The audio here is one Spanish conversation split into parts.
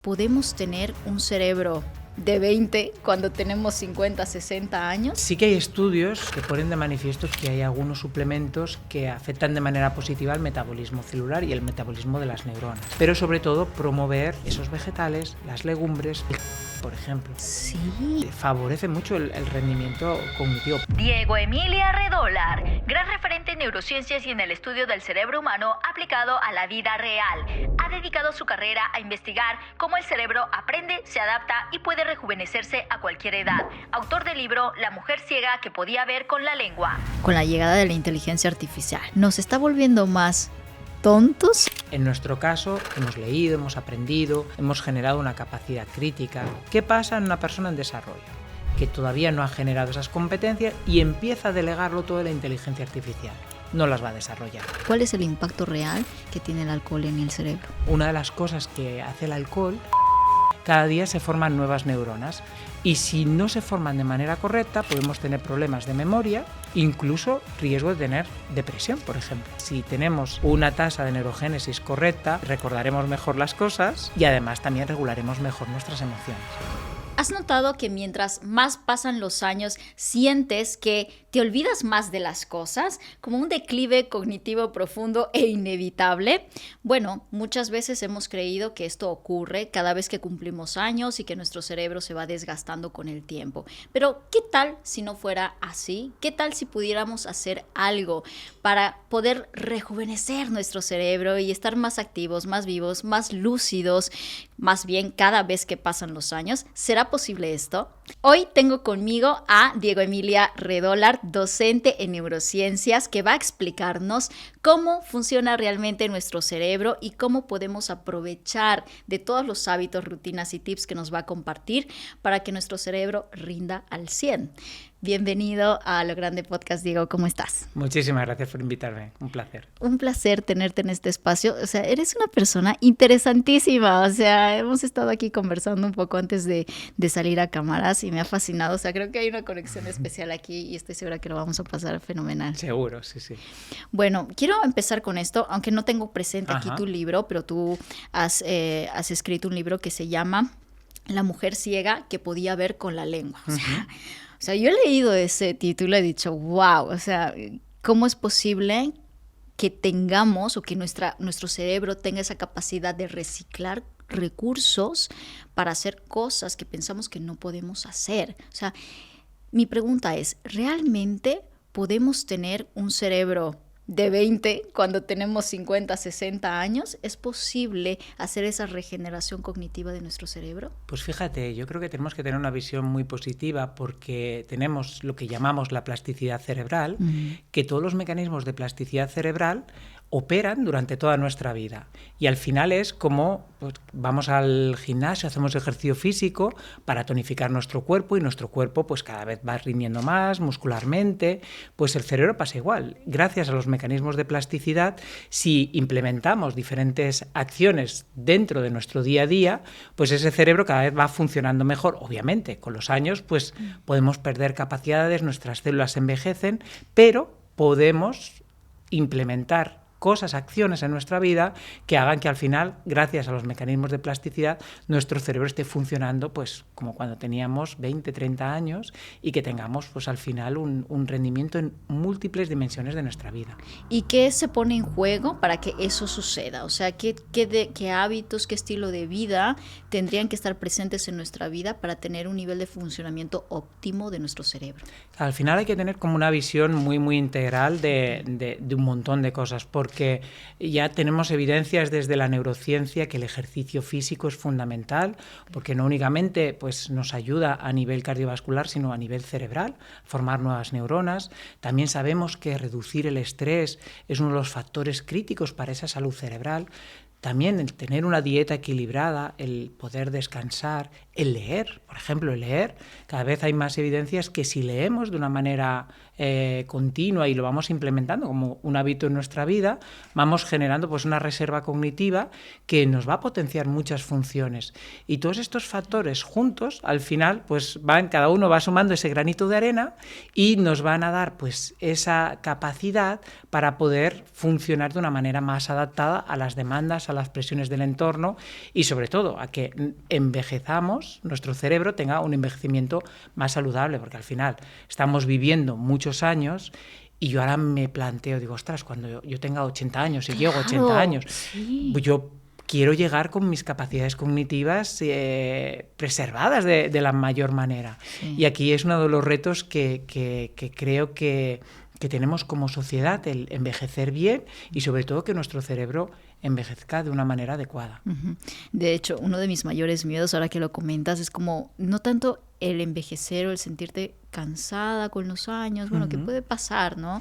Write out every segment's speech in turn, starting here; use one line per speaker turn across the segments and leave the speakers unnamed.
¿Podemos tener un cerebro de 20 cuando tenemos 50, 60 años?
Sí que hay estudios que ponen de manifiesto que hay algunos suplementos que afectan de manera positiva el metabolismo celular y el metabolismo de las neuronas. Pero sobre todo promover esos vegetales, las legumbres, por ejemplo.
Sí.
Favorece mucho el rendimiento cognitivo.
Diego Emilia Redolar, gran referente en neurociencias y en el estudio del cerebro humano aplicado a la vida real. Ha dedicado su carrera a investigar cómo el cerebro aprende, se adapta y puede rejuvenecerse a cualquier edad. Autor del libro La mujer ciega que podía ver con la lengua.
Con la llegada de la inteligencia artificial, ¿nos está volviendo más tontos?
En nuestro caso, hemos leído, hemos aprendido, hemos generado una capacidad crítica. ¿Qué pasa en una persona en desarrollo? Que todavía no ha generado esas competencias y empieza a delegarlo todo en la inteligencia artificial. No las va a desarrollar.
¿Cuál es el impacto real que tiene el alcohol en el cerebro?
Una de las cosas que hace el alcohol, cada día se forman nuevas neuronas y si no se forman de manera correcta podemos tener problemas de memoria, incluso riesgo de tener depresión, por ejemplo. Si tenemos una tasa de neurogénesis correcta, recordaremos mejor las cosas y además también regularemos mejor nuestras emociones.
¿Has notado que mientras más pasan los años sientes que te olvidas más de las cosas? Como un declive cognitivo profundo e inevitable. Bueno, muchas veces hemos creído que esto ocurre cada vez que cumplimos años y que nuestro cerebro se va desgastando con el tiempo. Pero, ¿qué tal si no fuera así? ¿Qué tal si pudiéramos hacer algo para poder rejuvenecer nuestro cerebro y estar más activos, más vivos, más lúcidos, más bien cada vez que pasan los años? ¿Será posible esto? Hoy tengo conmigo a Diego Emilia Redolar, docente en neurociencias, que va a explicarnos cómo funciona realmente nuestro cerebro y cómo podemos aprovechar de todos los hábitos, rutinas y tips que nos va a compartir para que nuestro cerebro rinda al 100. Bienvenido a Lo Grande Podcast, Diego, ¿cómo estás?
Muchísimas gracias por invitarme, un placer.
Un placer tenerte en este espacio, o sea, eres una persona interesantísima, o sea, hemos estado aquí conversando un poco antes de salir a cámaras y me ha fascinado, o sea, creo que hay una conexión especial aquí y estoy segura que lo vamos a pasar fenomenal.
Seguro, sí, sí.
Bueno, quiero empezar con esto, aunque no tengo presente aquí tu libro, pero tú has escrito un libro que se llama La mujer ciega que podía ver con la lengua, o sea, yo he leído ese título y he dicho, wow, o sea, ¿cómo es posible que tengamos o que nuestro cerebro tenga esa capacidad de reciclar recursos para hacer cosas que pensamos que no podemos hacer? O sea, mi pregunta es, ¿realmente podemos tener un cerebro de 20 cuando tenemos 50, 60 años? ¿Es posible hacer esa regeneración cognitiva de nuestro cerebro?
Pues fíjate, yo creo que tenemos que tener una visión muy positiva porque tenemos lo que llamamos la plasticidad cerebral, que todos los mecanismos de plasticidad cerebral operan durante toda nuestra vida y al final es como pues, vamos al gimnasio, hacemos ejercicio físico para tonificar nuestro cuerpo y nuestro cuerpo pues cada vez va rindiendo más muscularmente, pues el cerebro pasa igual. Gracias a los mecanismos de plasticidad, si implementamos diferentes acciones dentro de nuestro día a día, pues ese cerebro cada vez va funcionando mejor. Obviamente, con los años pues podemos perder capacidades, nuestras células envejecen, pero podemos implementar cosas, acciones en nuestra vida que hagan que al final, gracias a los mecanismos de plasticidad, nuestro cerebro esté funcionando pues como cuando teníamos 20, 30 años y que tengamos pues al final un rendimiento en múltiples dimensiones de nuestra vida.
¿Y qué se pone en juego para que eso suceda? O sea, ¿qué hábitos, qué estilo de vida tendrían que estar presentes en nuestra vida para tener un nivel de funcionamiento óptimo de nuestro cerebro?
Al final hay que tener como una visión muy, muy integral de un montón de cosas, porque ya tenemos evidencias desde la neurociencia que el ejercicio físico es fundamental, porque no únicamente pues, nos ayuda a nivel cardiovascular, sino a nivel cerebral, formar nuevas neuronas. También sabemos que reducir el estrés es uno de los factores críticos para esa salud cerebral. También el tener una dieta equilibrada, el poder descansar, el leer, por ejemplo, el leer. Cada vez hay más evidencias que si leemos de una manera continua y lo vamos implementando como un hábito en nuestra vida, vamos generando pues una reserva cognitiva que nos va a potenciar muchas funciones. Y todos estos factores juntos, al final, pues cada uno va sumando ese granito de arena y nos van a dar pues esa capacidad para poder funcionar de una manera más adaptada a las demandas, a las presiones del entorno y sobre todo a que envejezamos, nuestro cerebro tenga un envejecimiento más saludable, porque al final estamos viviendo muchos años y yo ahora me planteo, digo, ostras, cuando yo tenga 80 años y llego a 80 años,
sí.
yo quiero llegar con mis capacidades cognitivas preservadas de la mayor manera. Sí. Y aquí es uno de los retos que creo que tenemos como sociedad, el envejecer bien y sobre todo que nuestro cerebro envejezca de una manera adecuada.
Uh-huh. De hecho, uno de mis mayores miedos, ahora que lo comentas, es como no tanto el envejecer o el sentirte cansada con los años, bueno, que puede pasar, ¿no?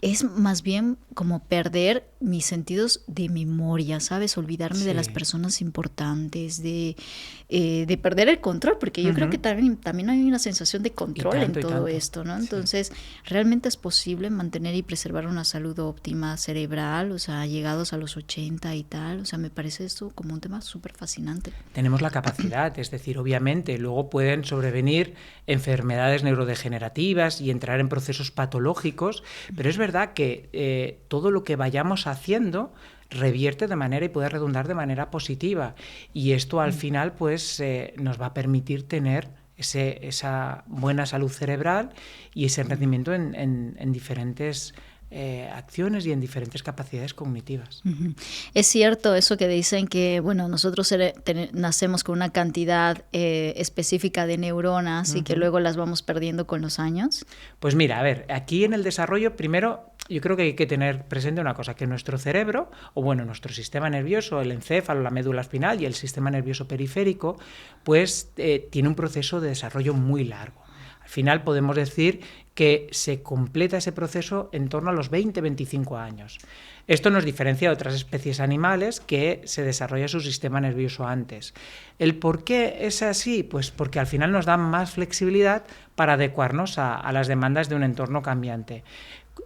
Es más bien como perder mis sentidos de memoria, ¿sabes? Olvidarme de las personas importantes, de perder el control, porque yo creo que también hay una sensación de control en todo esto, ¿no? Entonces, ¿realmente es posible mantener y preservar una salud óptima cerebral, o sea, llegados a los 80 y tal? O sea, me parece esto como un tema súper fascinante.
Tenemos la capacidad, es decir, obviamente, luego pueden sobrevenir enfermedades neurodegenerativas y entrar en procesos patológicos, pero es verdad que todo lo que vayamos haciendo revierte de manera y puede redundar de manera positiva y esto al final pues nos va a permitir tener esa buena salud cerebral y ese rendimiento en diferentes acciones y en diferentes capacidades cognitivas.
Uh-huh. Es cierto eso que dicen que, bueno, nosotros nacemos con una cantidad específica de neuronas y que luego las vamos perdiendo con los años.
Pues mira, a ver, aquí en el desarrollo, primero, yo creo que hay que tener presente una cosa, que nuestro cerebro, o bueno, nuestro sistema nervioso, el encéfalo, la médula espinal y el sistema nervioso periférico, pues tiene un proceso de desarrollo muy largo. Al final podemos decir que se completa ese proceso en torno a los 20-25 años. Esto nos diferencia de otras especies animales que se desarrolla su sistema nervioso antes. ¿El por qué es así? Pues porque al final nos da más flexibilidad para adecuarnos a las demandas de un entorno cambiante.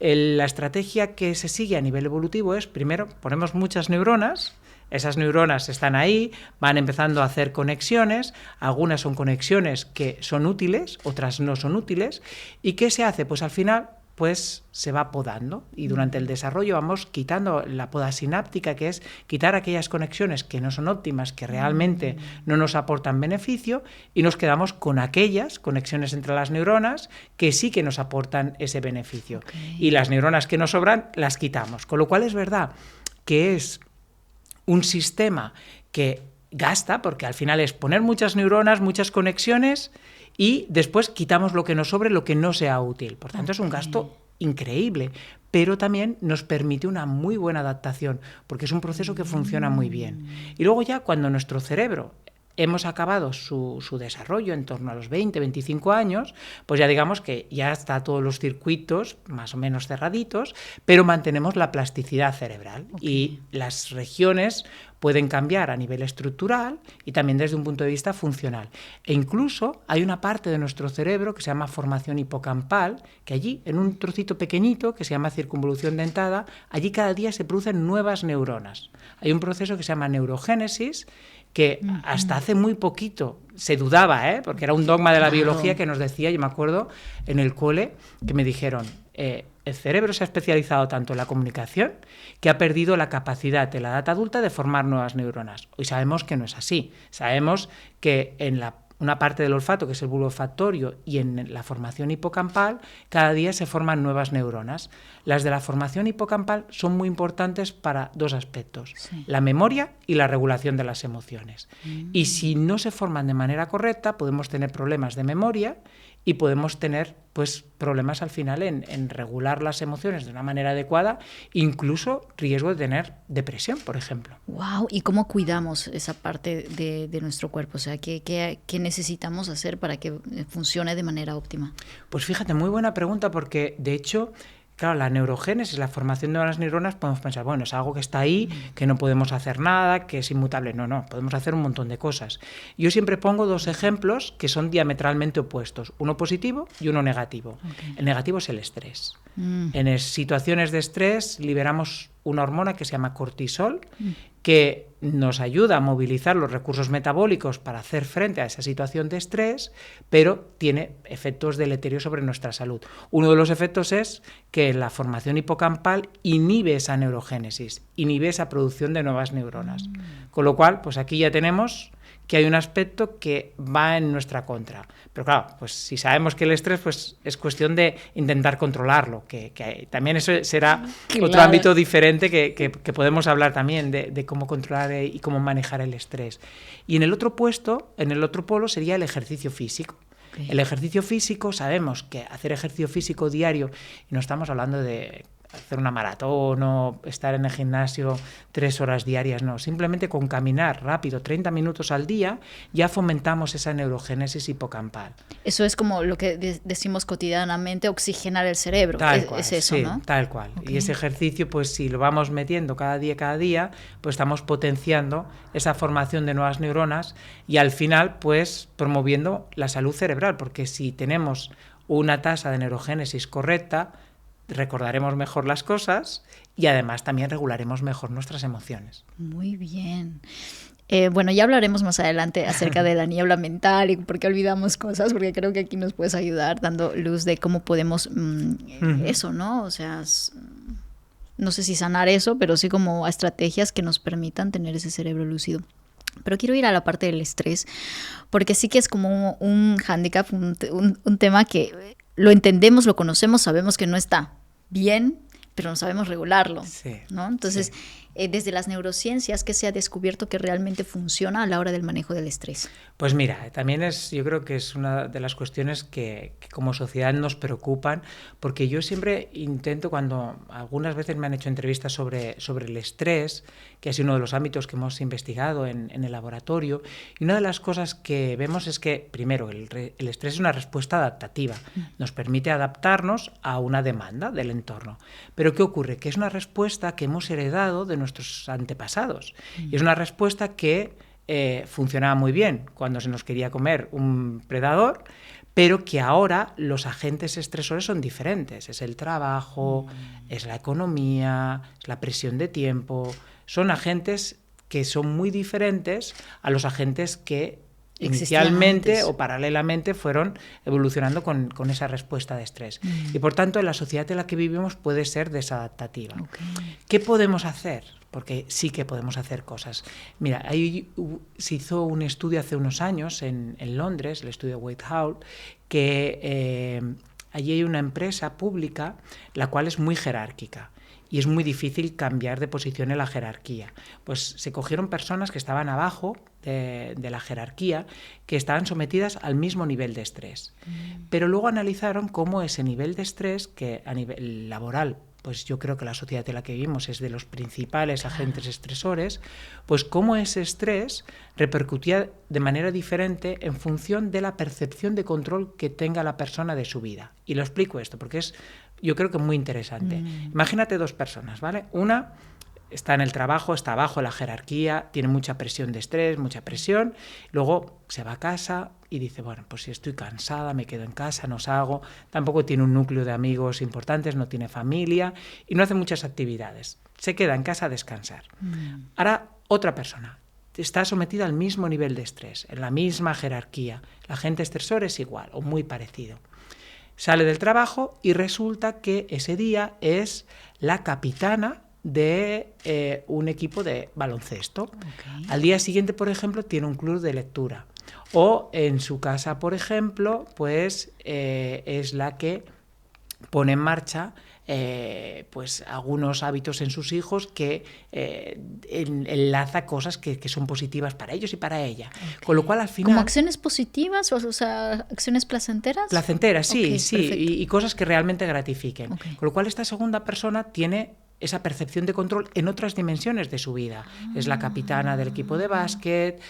La estrategia que se sigue a nivel evolutivo es, primero, ponemos muchas neuronas. Esas neuronas están ahí, van empezando a hacer conexiones, algunas son conexiones que son útiles, otras no son útiles, ¿y qué se hace? Pues al final pues se va podando y durante el desarrollo vamos quitando la poda sináptica, que es quitar aquellas conexiones que no son óptimas, que realmente no nos aportan beneficio y nos quedamos con aquellas conexiones entre las neuronas que sí que nos aportan ese beneficio. Okay. Y las neuronas que nos sobran las quitamos, con lo cual es verdad que es un sistema que gasta, porque al final es poner muchas neuronas, muchas conexiones y después quitamos lo que nos sobre, lo que no sea útil. Por tanto, es un gasto increíble, pero también nos permite una muy buena adaptación, porque es un proceso que funciona muy bien. Y luego ya cuando nuestro cerebro hemos acabado su desarrollo en torno a los 20-25 años, pues ya digamos que ya está todos los circuitos más o menos cerraditos, pero mantenemos la plasticidad cerebral. Okay. Y las regiones pueden cambiar a nivel estructural y también desde un punto de vista funcional. E incluso hay una parte de nuestro cerebro que se llama formación hipocampal, que allí, en un trocito pequeñito que se llama circunvolución dentada, allí cada día se producen nuevas neuronas. Hay un proceso que se llama neurogénesis, que hasta hace muy poquito se dudaba, porque era un dogma de la biología que nos decía, yo me acuerdo en el cole, que me dijeron, el cerebro se ha especializado tanto en la comunicación que ha perdido la capacidad de la edad adulta de formar nuevas neuronas. Hoy sabemos que no es así. Sabemos que en una parte del olfato, que es el bulbo olfatorio, y en la formación hipocampal, cada día se forman nuevas neuronas. Las de la formación hipocampal son muy importantes para dos aspectos, la memoria y la regulación de las emociones. Y si no se forman de manera correcta, podemos tener problemas de memoria y podemos tener pues problemas al final en regular las emociones de una manera adecuada, incluso riesgo de tener depresión, por ejemplo.
Wow, ¿y cómo cuidamos esa parte de nuestro cuerpo? O sea, ¿qué necesitamos hacer para que funcione de manera óptima?
Pues fíjate, muy buena pregunta, porque de hecho Claro, la neurogénesis, la formación de nuevas neuronas, podemos pensar, bueno, es algo que está ahí, que no podemos hacer nada, que es inmutable. No, podemos hacer un montón de cosas. Yo siempre pongo 2 ejemplos que son diametralmente opuestos, uno positivo y uno negativo. Okay. El negativo es el estrés. En situaciones de estrés liberamos una hormona que se llama cortisol, que nos ayuda a movilizar los recursos metabólicos para hacer frente a esa situación de estrés, pero tiene efectos deleterios sobre nuestra salud. Uno de los efectos es que la formación hipocampal inhibe esa neurogénesis, inhibe esa producción de nuevas neuronas. Con lo cual, pues aquí ya tenemos que hay un aspecto que va en nuestra contra. Pero claro, pues si sabemos que el estrés, pues es cuestión de intentar controlarlo, que también eso será otro ámbito diferente que podemos hablar también de cómo controlar y cómo manejar el estrés. Y en el otro polo sería el ejercicio físico. Okay. El ejercicio físico, sabemos que hacer ejercicio físico diario, y no estamos hablando de hacer una maratón o estar en el gimnasio 3 horas diarias, no, simplemente con caminar rápido 30 minutos al día ya fomentamos esa neurogénesis hipocampal.
Eso es como lo que decimos cotidianamente, oxigenar el cerebro,
tal cual,
es eso,
sí,
¿no?
Tal cual.
Okay.
Y ese ejercicio, pues si lo vamos metiendo cada día, pues estamos potenciando esa formación de nuevas neuronas y al final, pues promoviendo la salud cerebral, porque si tenemos una tasa de neurogénesis correcta, recordaremos mejor las cosas y además también regularemos mejor nuestras emociones.
Muy bien. Bueno, ya hablaremos más adelante acerca de la niebla mental y por qué olvidamos cosas, porque creo que aquí nos puedes ayudar dando luz de cómo podemos eso, ¿no? O sea, no sé si sanar eso, pero sí como estrategias que nos permitan tener ese cerebro lúcido. Pero quiero ir a la parte del estrés, porque sí que es como un hándicap, un tema que lo entendemos, lo conocemos, sabemos que no está bien, pero no sabemos regularlo,
sí,
¿no? Entonces, sí. Desde las neurociencias, ¿qué se ha descubierto que realmente funciona a la hora del manejo del estrés?
Pues mira, también yo creo que es una de las cuestiones que como sociedad nos preocupan, porque yo siempre intento, cuando algunas veces me han hecho entrevistas sobre el estrés, que es uno de los ámbitos que hemos investigado en el laboratorio, y una de las cosas que vemos es que, primero, el estrés es una respuesta adaptativa, nos permite adaptarnos a una demanda del entorno. Pero ¿qué ocurre? Que es una respuesta que hemos heredado de nuestros antepasados, y es una respuesta que funcionaba muy bien cuando se nos quería comer un predador, pero que ahora los agentes estresores son diferentes. Es el trabajo, es la economía, es la presión de tiempo. Son agentes que son muy diferentes a los agentes que inicialmente o paralelamente fueron evolucionando con esa respuesta de estrés. Y por tanto, la sociedad en la que vivimos puede ser desadaptativa. Okay. ¿Qué podemos hacer? Porque sí que podemos hacer cosas. Mira, ahí se hizo un estudio hace unos años en Londres, el estudio Whitehall, que allí hay una empresa pública la cual es muy jerárquica. Y es muy difícil cambiar de posición en la jerarquía. Pues se cogieron personas que estaban abajo de la jerarquía, que estaban sometidas al mismo nivel de estrés. Pero luego analizaron cómo ese nivel de estrés, que a nivel laboral, pues yo creo que la sociedad en la que vivimos es de los principales agentes estresores, pues cómo ese estrés repercutía de manera diferente en función de la percepción de control que tenga la persona de su vida. Y lo explico esto, porque yo creo que es muy interesante. Imagínate 2 personas, ¿vale? Una está en el trabajo, está abajo en la jerarquía, tiene mucha presión de estrés, mucha presión, luego se va a casa y dice, bueno, pues si estoy cansada, me quedo en casa, no salgo, tampoco tiene un núcleo de amigos importantes, no tiene familia y no hace muchas actividades, se queda en casa a descansar. Ahora, otra persona está sometida al mismo nivel de estrés, en la misma jerarquía, el agente estresor es igual o muy parecido. Sale del trabajo y resulta que ese día es la capitana de un equipo de baloncesto. Okay. Al día siguiente, por ejemplo, tiene un club de lectura. O en su casa, por ejemplo, pues es la que pone en marcha pues algunos hábitos en sus hijos que enlaza cosas que son positivas para ellos y para ella. Okay. Con lo cual, al final...
¿Como acciones positivas? O sea, ¿acciones placenteras?
Placenteras, sí, okay, sí. Y cosas que realmente gratifiquen. Okay. Con lo cual, esta segunda persona tiene esa percepción de control en otras dimensiones de su vida. Es la capitana del equipo de básquet,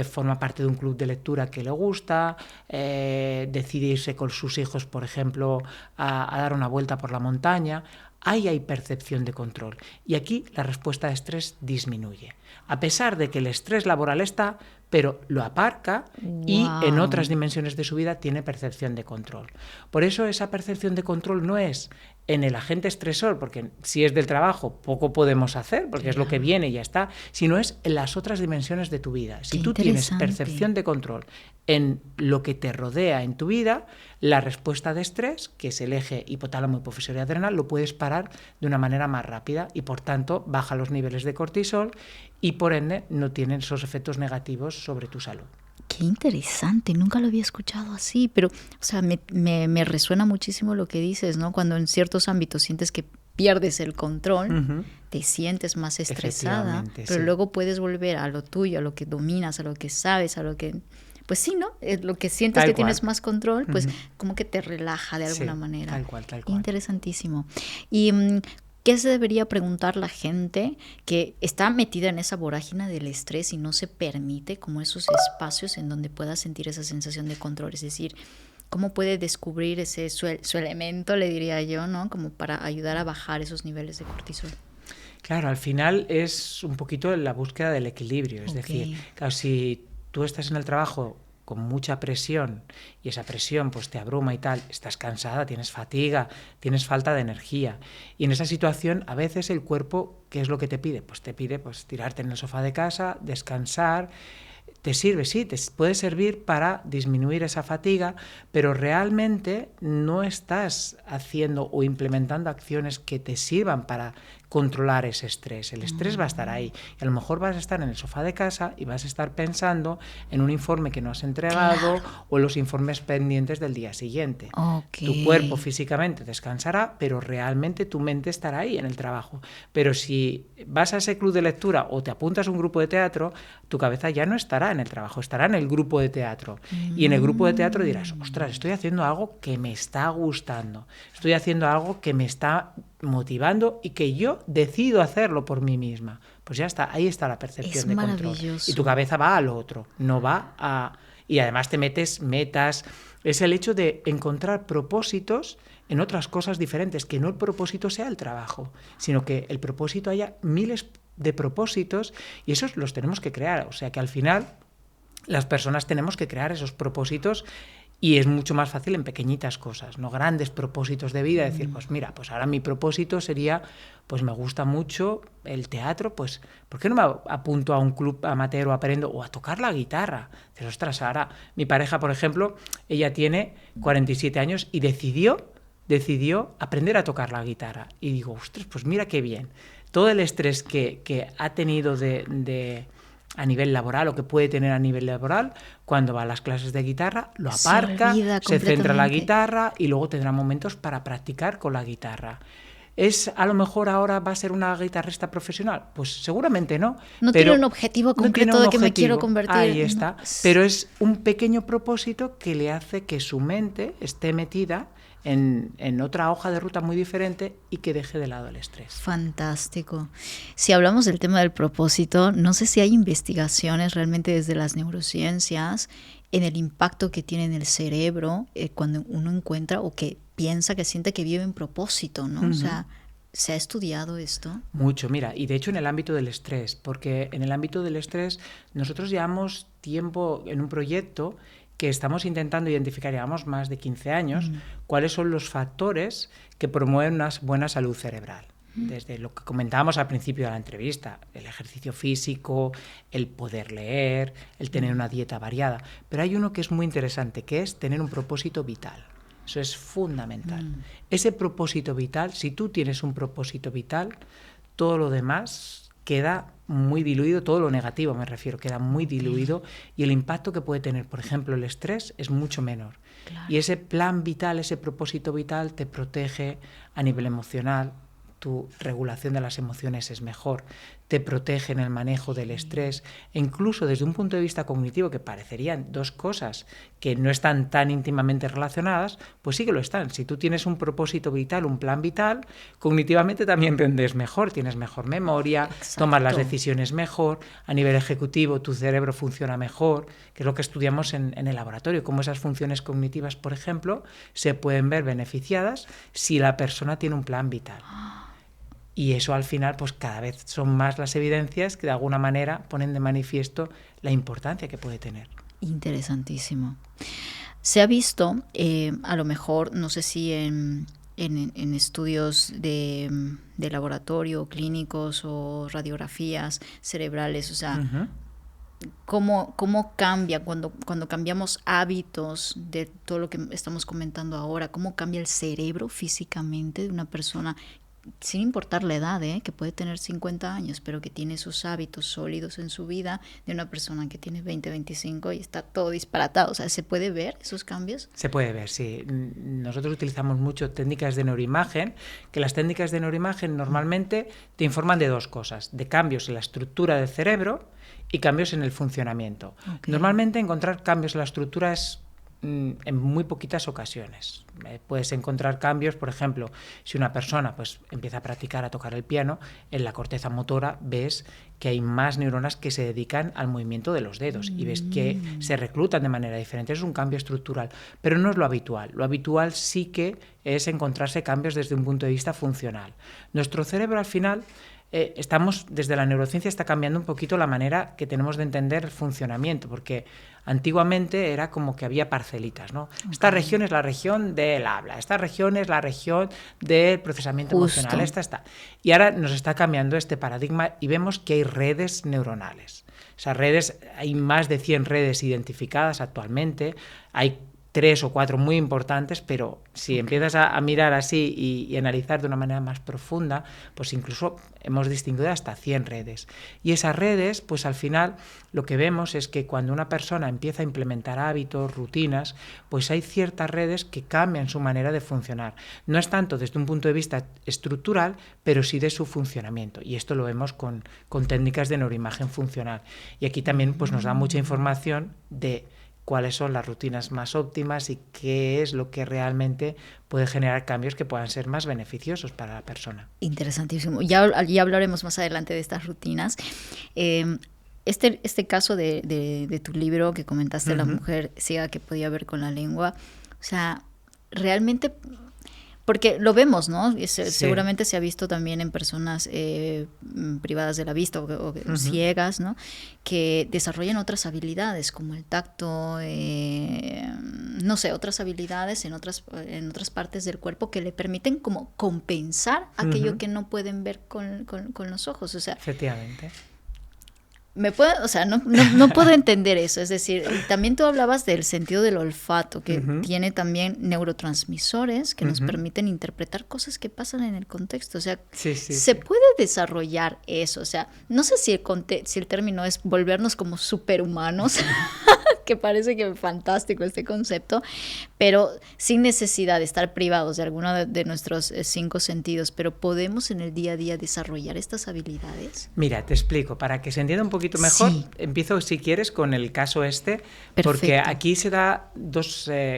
forma parte de un club de lectura que le gusta, decide irse con sus hijos, por ejemplo, a dar una vuelta por la montaña. Ahí hay percepción de control. Y aquí la respuesta de estrés disminuye. A pesar de que el estrés laboral está, pero lo aparca y en otras dimensiones de su vida tiene percepción de control. Por eso esa percepción de control no es en el agente estresor, porque si es del trabajo poco podemos hacer, porque es lo que viene y ya está, sino es en las otras dimensiones de tu vida. Si tú tienes percepción de control en lo que te rodea en tu vida, la respuesta de estrés, que es el eje hipotálamo, hipófisis y adrenal, lo puedes parar de una manera más rápida y por tanto baja los niveles de cortisol y por ende no tienen esos efectos negativos sobre tu salud.
Qué interesante, nunca lo había escuchado así, pero o sea, me resuena muchísimo lo que dices, ¿no? Cuando en ciertos ámbitos sientes que pierdes el control, te sientes más estresada, pero luego puedes volver a lo tuyo, a lo que dominas, a lo que sabes, a lo que... Pues sí, ¿no? Lo que sientes tal que cual. Tienes más control, pues como que te relaja de alguna manera.
Tal cual.
Interesantísimo. Y ¿qué se debería preguntar la gente que está metida en esa vorágine del estrés y no se permite como esos espacios en donde pueda sentir esa sensación de control? Es decir, ¿cómo puede descubrir ese su elemento, le diría yo, ¿no? Como para ayudar a bajar esos niveles de cortisol.
Claro, al final es un poquito la búsqueda del equilibrio. Es decir, claro, si tú estás en el trabajo con mucha presión y esa presión pues te abruma y tal, estás cansada, tienes fatiga, tienes falta de energía. Y en esa situación a veces el cuerpo, ¿qué es lo que te pide? Pues te pide pues tirarte en el sofá de casa, descansar. Te sirve, sí, te puede servir para disminuir esa fatiga, pero realmente no estás haciendo o implementando acciones que te sirvan para controlar ese estrés. El estrés va a estar ahí. Y a lo mejor vas a estar en el sofá de casa y vas a estar pensando en un informe que no has entregado o en los informes pendientes del día siguiente. Tu cuerpo físicamente descansará, pero realmente tu mente estará ahí en el trabajo. Pero si vas a ese club de lectura o te apuntas a un grupo de teatro, tu cabeza ya no estará en el trabajo, estará en el grupo de teatro. Y en el grupo de teatro dirás, ostras, estoy haciendo algo que me está gustando, estoy haciendo algo que me está motivando y que yo decido hacerlo por mí misma. Pues ya está, ahí está la percepción de control. Y tu cabeza va al otro, no va a... Y además te metes metas. Es el hecho de encontrar propósitos en otras cosas diferentes, que no el propósito sea el trabajo, sino que el propósito haya miles de propósitos y esos los tenemos que crear. O sea que al final las personas tenemos que crear esos propósitos. Y es mucho más fácil en pequeñitas cosas, no grandes propósitos de vida, decir, pues mira, pues ahora mi propósito sería, pues me gusta mucho el teatro, pues ¿por qué no me apunto a un club amateur o aprendo o a tocar la guitarra? Dices, ostras, ahora mi pareja, por ejemplo, ella tiene 47 años y decidió aprender a tocar la guitarra. Y digo, ostras, pues mira qué bien. Todo el estrés que ha tenido a nivel laboral o que puede tener a nivel laboral, cuando va a las clases de guitarra, lo aparca, se centra en la guitarra y luego tendrá momentos para practicar con la guitarra. ¿A lo mejor ahora va a ser una guitarrista profesional? Pues seguramente no.
No tiene un objetivo concreto de que me quiero convertir.
Ahí está. Pero es un pequeño propósito que le hace que su mente esté metida en otra hoja de ruta muy diferente y que deje de lado el estrés.
Fantástico. Si hablamos del tema del propósito, no sé si hay investigaciones realmente desde las neurociencias en el impacto que tiene en el cerebro cuando uno encuentra o que piensa, que siente que vive en propósito, ¿no? O sea, ¿se ha estudiado esto?
Mucho, mira, y de hecho en el ámbito del estrés, porque en el ámbito del estrés nosotros llevamos tiempo en un proyecto que estamos intentando identificar, llevamos más de 15 años, cuáles son los factores que promueven una buena salud cerebral. Desde lo que comentábamos al principio de la entrevista, el ejercicio físico, el poder leer, el tener una dieta variada. Pero hay uno que es muy interesante, que es tener un propósito vital. Eso es fundamental. Ese propósito vital, si tú tienes un propósito vital, todo lo demás queda muy diluido, todo lo negativo me refiero, queda muy diluido y el impacto que puede tener, por ejemplo, el estrés es mucho menor. Claro. Y ese plan vital, ese propósito vital te protege a nivel emocional, tu regulación de las emociones es mejor, te protege en el manejo del estrés, e incluso desde un punto de vista cognitivo, que parecerían dos cosas que no están tan íntimamente relacionadas, pues sí que lo están. Si tú tienes un propósito vital, un plan vital, cognitivamente también rendes mejor, tienes mejor memoria, tomas las decisiones mejor, a nivel ejecutivo tu cerebro funciona mejor, que es lo que estudiamos en el laboratorio, cómo esas funciones cognitivas, por ejemplo, se pueden ver beneficiadas si la persona tiene un plan vital. Y eso al final, pues cada vez son más las evidencias que de alguna manera ponen de manifiesto la importancia que puede tener.
Interesantísimo. Se ha visto, a lo mejor, no sé si en estudios de laboratorio, clínicos o radiografías cerebrales, o sea, cómo cambia cuando cambiamos hábitos de todo lo que estamos comentando ahora, cómo cambia el cerebro físicamente de una persona, sin importar la edad, que puede tener 50 años, pero que tiene esos hábitos sólidos en su vida, de una persona que tiene 20, 25 y está todo disparatado. O sea, ¿se puede ver esos cambios?
Se puede ver, sí. Nosotros utilizamos mucho técnicas de neuroimagen, que las técnicas de neuroimagen normalmente te informan de dos cosas, de cambios en la estructura del cerebro y cambios en el funcionamiento. Okay. Normalmente encontrar cambios en la estructura es en muy poquitas ocasiones. Puedes encontrar cambios, por ejemplo, si una persona pues empieza a practicar a tocar el piano, en la corteza motora ves que hay más neuronas que se dedican al movimiento de los dedos y ves que se reclutan de manera diferente. Es un cambio estructural, pero no es lo habitual. Lo habitual sí que es encontrarse cambios desde un punto de vista funcional. Nuestro cerebro al final desde la neurociencia está cambiando un poquito la manera que tenemos de entender el funcionamiento, porque antiguamente era como que había parcelitas, ¿no? Okay. Esta región es la región del habla, esta región es la región del procesamiento emocional, esta está. Y ahora nos está cambiando este paradigma y vemos que hay redes neuronales. Esas redes, hay más de 100 redes identificadas actualmente, hay 3 o 4 muy importantes, pero si empiezas a mirar así y analizar de una manera más profunda, pues incluso hemos distinguido hasta 100 redes. Y esas redes, pues al final lo que vemos es que cuando una persona empieza a implementar hábitos, rutinas, pues hay ciertas redes que cambian su manera de funcionar. No es tanto desde un punto de vista estructural, pero sí de su funcionamiento. Y esto lo vemos con técnicas de neuroimagen funcional. Y aquí también pues nos da mucha información de cuáles son las rutinas más óptimas y qué es lo que realmente puede generar cambios que puedan ser más beneficiosos para la persona.
Interesantísimo. Ya hablaremos más adelante de estas rutinas. Este caso de tu libro que comentaste, La mujer ciega que podía ver con la lengua, o sea, realmente... Porque lo vemos, ¿no? Seguramente se ha visto también en personas privadas de la vista o ciegas, ¿no? Que desarrollan otras habilidades como el tacto, no sé, otras habilidades en otras partes del cuerpo que le permiten como compensar aquello que no pueden ver con los ojos. O sea,
efectivamente.
No puedo entender eso. Es decir, también tú hablabas del sentido del olfato, que tiene también neurotransmisores que nos permiten interpretar cosas que pasan en el contexto. O sea, se puede desarrollar eso. O sea, no sé si el término es volvernos como superhumanos, que parece que es fantástico este concepto, pero sin necesidad de estar privados de alguno de nuestros 5 sentidos, pero ¿podemos en el día a día desarrollar estas habilidades?
Mira, te explico, para que se entienda un poquito mejor, empiezo si quieres con el caso porque aquí se da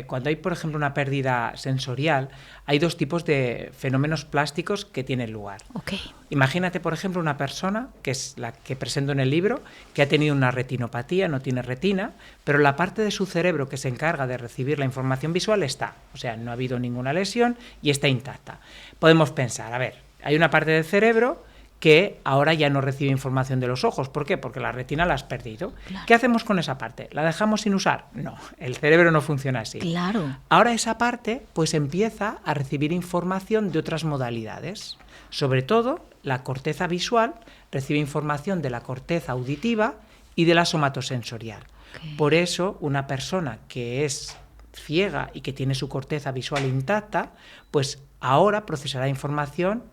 cuando hay por ejemplo una pérdida sensorial, hay 2 tipos de fenómenos plásticos que tienen lugar.
Okay.
Imagínate por ejemplo una persona, que es la que presento en el libro, que ha tenido una retinopatía, no tiene retina, pero la parte de su cerebro que se encarga de recibir la información visual está, o sea, no ha habido ninguna lesión y está intacta. Podemos pensar, a ver, hay una parte del cerebro que ahora ya no recibe información de los ojos. ¿Por qué? Porque la retina la has perdido. Claro. ¿Qué hacemos con esa parte? ¿La dejamos sin usar? No, el cerebro no funciona así.
Claro.
Ahora esa parte pues empieza a recibir información de otras modalidades. Sobre todo, la corteza visual recibe información de la corteza auditiva y de la somatosensorial. Okay. Por eso, una persona que es ciega y que tiene su corteza visual intacta, pues ahora procesará información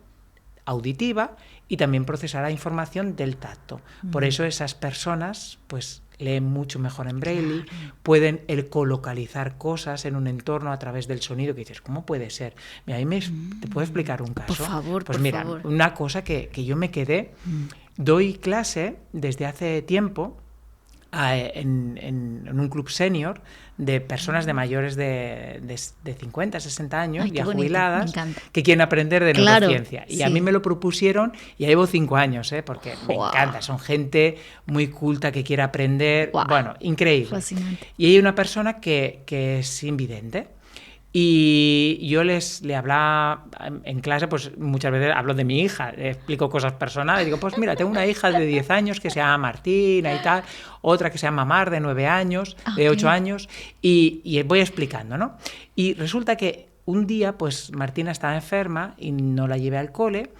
auditiva y también procesará información del tacto. Por eso esas personas pues leen mucho mejor en braille, pueden ecolocalizar cosas en un entorno a través del sonido, que dices, ¿cómo puede ser? Mira, ¿te puedo explicar un caso?
Por favor,
pues
por
mira,
favor.
una cosa que yo me quedé, doy clase desde hace tiempo en un club senior de personas de mayores de 50, 60 años, ya jubiladas, que quieren aprender de neurociencia. Y a mí me lo propusieron y ya llevo 5 años, porque me encanta. Son gente muy culta que quiere aprender. Bueno, increíble.
Fascinante.
Y hay una persona que es invidente. Y yo le hablaba en clase, pues muchas veces hablo de mi hija, le explico cosas personales, y digo, pues mira, tengo una hija de 10 años que se llama Martina y tal, otra que se llama Mar de 9 años, de 8 años, y voy explicando, ¿no? Y resulta que un día, pues Martina estaba enferma y no la llevé al cole,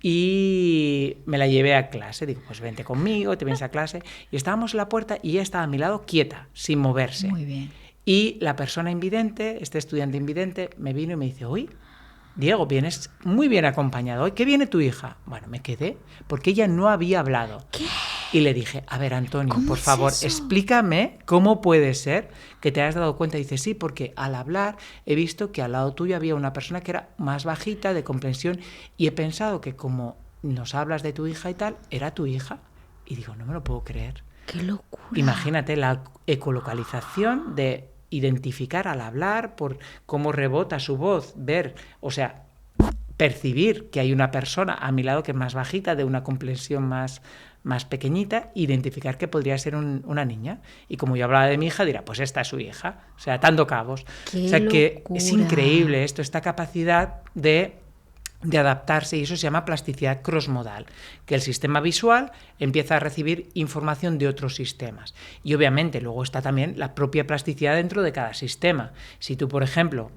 y me la llevé a clase. Digo, pues vente conmigo, te vienes a clase. Y estábamos en la puerta y ella estaba a mi lado quieta, sin moverse.
Muy bien.
Y la persona invidente, este estudiante invidente, me vino y me dice, oye, Diego, vienes muy bien acompañado. ¿Hoy qué viene tu hija? Bueno, me quedé porque ella no había hablado.
¿Qué?
Y le dije, a ver, Antonio, por
es
favor,
eso?
explícame cómo puede ser que te hayas dado cuenta. Y dice, sí, porque al hablar he visto que al lado tuyo había una persona que era más bajita, de comprensión, y he pensado que como nos hablas de tu hija y tal, era tu hija. Y digo, no me lo puedo creer.
¡Qué locura!
Imagínate la ecolocalización de identificar al hablar por cómo rebota su voz, ver, o sea, percibir que hay una persona a mi lado que es más bajita, de una comprensión más pequeñita, identificar que podría ser una niña. Y como yo hablaba de mi hija, dirá, pues esta es su hija. O sea, atando cabos.
¡Qué
o sea,
locura!
que es increíble esto, esta capacidad de adaptarse, y eso se llama plasticidad crossmodal, que el sistema visual empieza a recibir información de otros sistemas. Y obviamente luego está también la propia plasticidad dentro de cada sistema. Si tú, por ejemplo,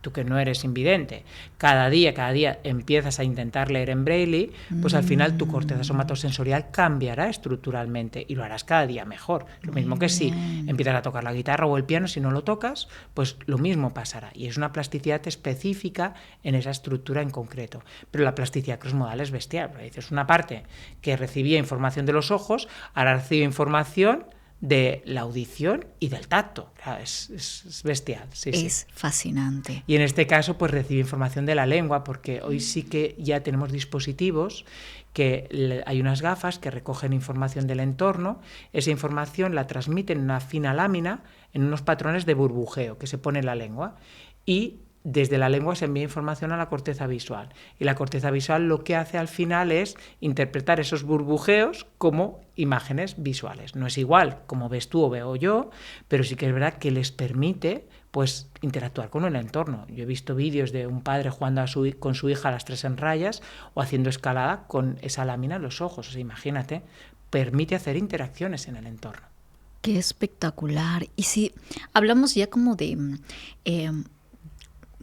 tú que no eres invidente, cada día empiezas a intentar leer en braille, pues al final tu corteza somatosensorial cambiará estructuralmente y lo harás cada día mejor. Lo mismo que si empiezas a tocar la guitarra o el piano, si no lo tocas, pues lo mismo pasará. Y es una plasticidad específica en esa estructura en concreto. Pero la plasticidad crossmodal es bestial. Es una parte que recibía información de los ojos, ahora recibe información de la audición y del tacto. Es bestial. Sí,
es fascinante.
Y en este caso, pues recibe información de la lengua, porque hoy sí que ya tenemos dispositivos que hay unas gafas que recogen información del entorno, esa información la transmiten en una fina lámina, en unos patrones de burbujeo que se pone en la lengua, y desde la lengua se envía información a la corteza visual. Y la corteza visual lo que hace al final es interpretar esos burbujeos como imágenes visuales. No es igual como ves tú o veo yo, pero sí que es verdad que les permite pues interactuar con el entorno. Yo he visto vídeos de un padre jugando con su hija a las 3 en rayas o haciendo escalada con esa lámina en los ojos. O sea, imagínate, permite hacer interacciones en el entorno.
¡Qué espectacular! Y si hablamos ya como de...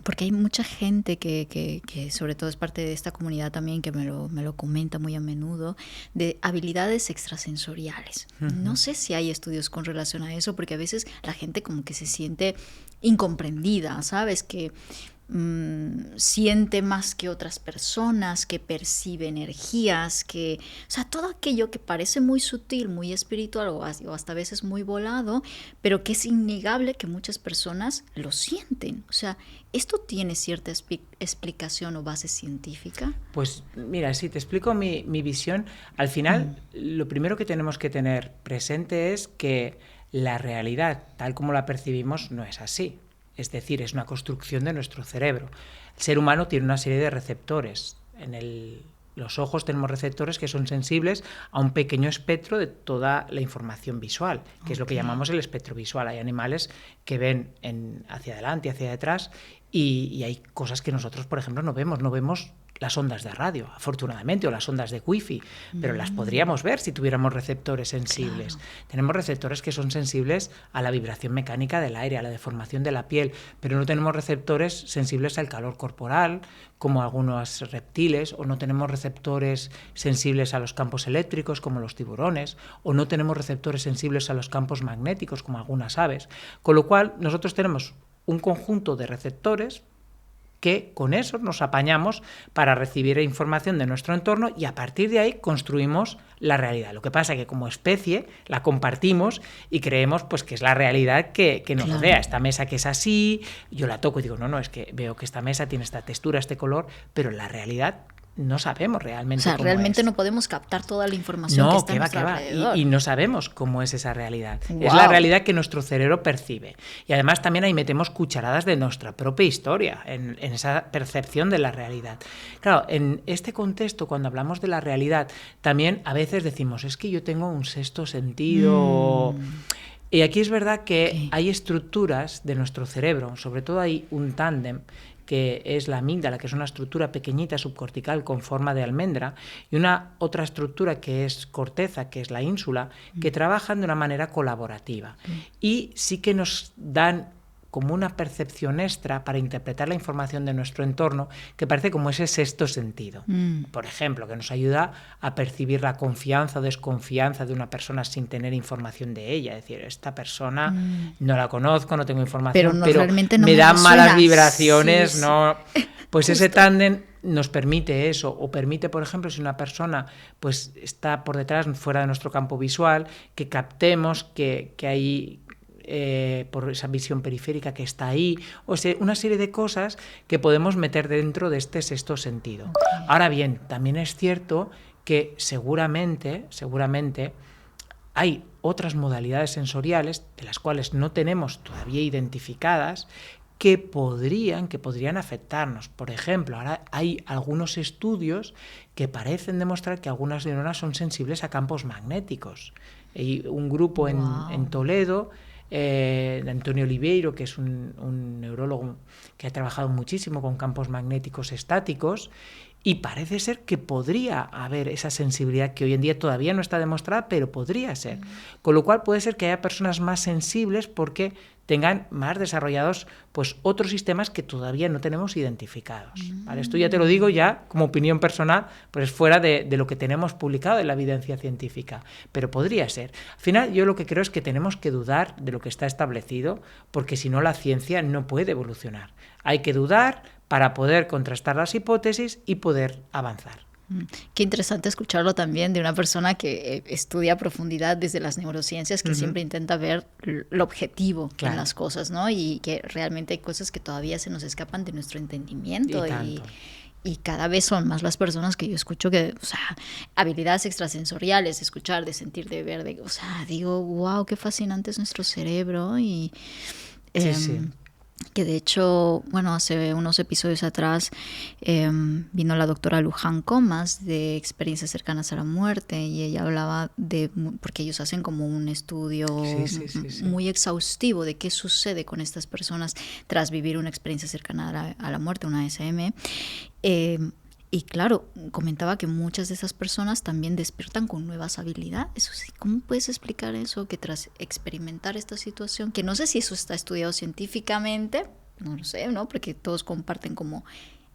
porque hay mucha gente que sobre todo es parte de esta comunidad también, que me lo comenta muy a menudo, de habilidades extrasensoriales. Uh-huh. No sé si hay estudios con relación a eso, porque a veces la gente como que se siente incomprendida, ¿sabes? Que siente más que otras personas, que percibe energías, que, o sea, todo aquello que parece muy sutil, muy espiritual o hasta a veces muy volado, pero que es innegable que muchas personas lo sienten. O sea, ¿esto tiene cierta explicación o base científica?
Pues mira, si te explico mi visión, al final lo primero que tenemos que tener presente es que la realidad, tal como la percibimos, no es así. Es decir, es una construcción de nuestro cerebro. El ser humano tiene una serie de receptores. Los ojos tenemos receptores que son sensibles a un pequeño espectro de toda la información visual, que es lo que llamamos el espectro visual. Hay animales que ven hacia adelante, hacia detrás, y hay cosas que nosotros, por ejemplo, no vemos las ondas de radio, afortunadamente, o las ondas de wifi, pero las podríamos ver si tuviéramos receptores sensibles. Claro. Tenemos receptores que son sensibles a la vibración mecánica del aire, a la deformación de la piel, pero no tenemos receptores sensibles al calor corporal, como algunos reptiles, o no tenemos receptores sensibles a los campos eléctricos, como los tiburones, o no tenemos receptores sensibles a los campos magnéticos, como algunas aves. Con lo cual, nosotros tenemos un conjunto de receptores que con eso nos apañamos para recibir información de nuestro entorno y a partir de ahí construimos la realidad. Lo que pasa es que como especie la compartimos y creemos pues que es la realidad que nos rodea. Esta mesa que es así, yo la toco y digo, no, es que veo que esta mesa tiene esta textura, este color, pero la realidad no sabemos realmente cómo
realmente
es.
no podemos captar toda la información que está a nuestro alrededor.
Y no sabemos cómo es esa realidad.
Wow.
Es la realidad que nuestro cerebro percibe. Y además también ahí metemos cucharadas de nuestra propia historia, en esa percepción de la realidad. Claro, en este contexto, cuando hablamos de la realidad, también a veces decimos, es que yo tengo un sexto sentido... Y aquí es verdad que hay estructuras de nuestro cerebro, sobre todo hay un tándem, que es la amígdala, que es una estructura pequeñita subcortical con forma de almendra, y una otra estructura que es corteza, que es la ínsula, que trabajan de una manera colaborativa. Y sí que nos dan como una percepción extra para interpretar la información de nuestro entorno, que parece como ese sexto sentido. Por ejemplo, que nos ayuda a percibir la confianza o desconfianza de una persona sin tener información de ella. Es decir, esta persona no la conozco, no tengo información, pero
realmente no
me da malas vibraciones.
Sí.
No. Pues ese tándem nos permite eso, o permite, por ejemplo, si una persona pues está por detrás, fuera de nuestro campo visual, que captemos que hay... por esa visión periférica que está ahí, o sea, una serie de cosas que podemos meter dentro de este sexto sentido. Ahora bien, también es cierto que seguramente hay otras modalidades sensoriales de las cuales no tenemos todavía identificadas que podrían afectarnos. Por ejemplo, ahora hay algunos estudios que parecen demostrar que algunas neuronas son sensibles a campos magnéticos. Hay un grupo en Toledo, de Antonio Oliveiro, que es un neurólogo que ha trabajado muchísimo con campos magnéticos estáticos, y parece ser que podría haber esa sensibilidad que hoy en día todavía no está demostrada, pero podría ser. Con lo cual puede ser que haya personas más sensibles porque tengan más desarrollados pues otros sistemas que todavía no tenemos identificados. ¿Vale? Esto ya te lo digo ya como opinión personal, pues fuera de lo que tenemos publicado en la evidencia científica, pero podría ser. Al final yo lo que creo es que tenemos que dudar de lo que está establecido, porque si no la ciencia no puede evolucionar. Hay que dudar para poder contrastar las hipótesis y poder avanzar.
Qué interesante escucharlo también de una persona que estudia a profundidad desde las neurociencias, que siempre intenta ver lo objetivo en las cosas, ¿no? Y que realmente hay cosas que todavía se nos escapan de nuestro entendimiento. Y cada vez son más las personas que yo escucho que, o sea, habilidades extrasensoriales, escuchar, de sentir, de ver, o sea, digo, wow, qué fascinante es nuestro cerebro. Y que de hecho, bueno, hace unos episodios atrás vino la doctora Luján Comas de Experiencias Cercanas a la Muerte, y ella hablaba porque ellos hacen como un estudio muy exhaustivo de qué sucede con estas personas tras vivir una experiencia cercana a la muerte, una SM. Y claro, comentaba que muchas de esas personas también despiertan con nuevas habilidades. ¿Cómo puedes explicar eso? Que tras experimentar esta situación, que no sé si eso está estudiado científicamente, no lo sé, ¿no? Porque todos comparten como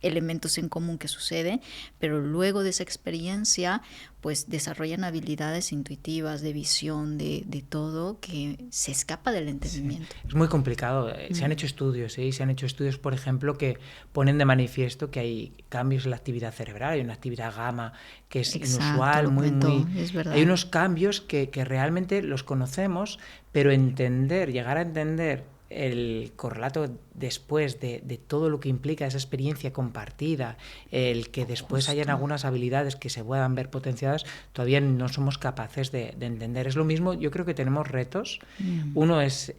elementos en común que suceden, pero luego de esa experiencia pues desarrollan habilidades intuitivas, de visión, de todo, que se escapa del entendimiento.
Es muy complicado. Se han hecho estudios, por ejemplo, que ponen de manifiesto que hay cambios en la actividad cerebral, hay una actividad gamma que es inusual,
es verdad.
Hay unos cambios que realmente los conocemos, pero llegar a entender el correlato después de todo lo que implica esa experiencia compartida, el que después hayan algunas habilidades que se puedan ver potenciadas, todavía no somos capaces de entender. Es lo mismo, yo creo que tenemos retos. Uno es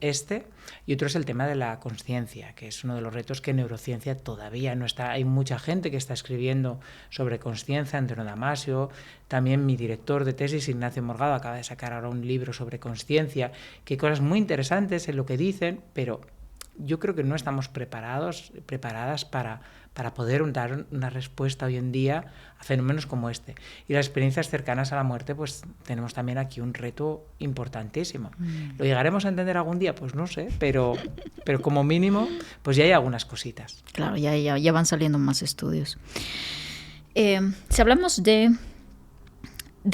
y otro es el tema de la consciencia, que es uno de los retos que en neurociencia todavía no está. Hay mucha gente que está escribiendo sobre consciencia, Antonio Damasio, también mi director de tesis, Ignacio Morgado, acaba de sacar ahora un libro sobre consciencia, que hay cosas muy interesantes en lo que dicen, pero yo creo que no estamos preparadas para poder dar una respuesta hoy en día a fenómenos como este. Y las experiencias cercanas a la muerte, pues tenemos también aquí un reto importantísimo. ¿Lo llegaremos a entender algún día? Pues no sé, pero como mínimo, pues ya hay algunas cositas.
Claro, ya van saliendo más estudios. Si hablamos de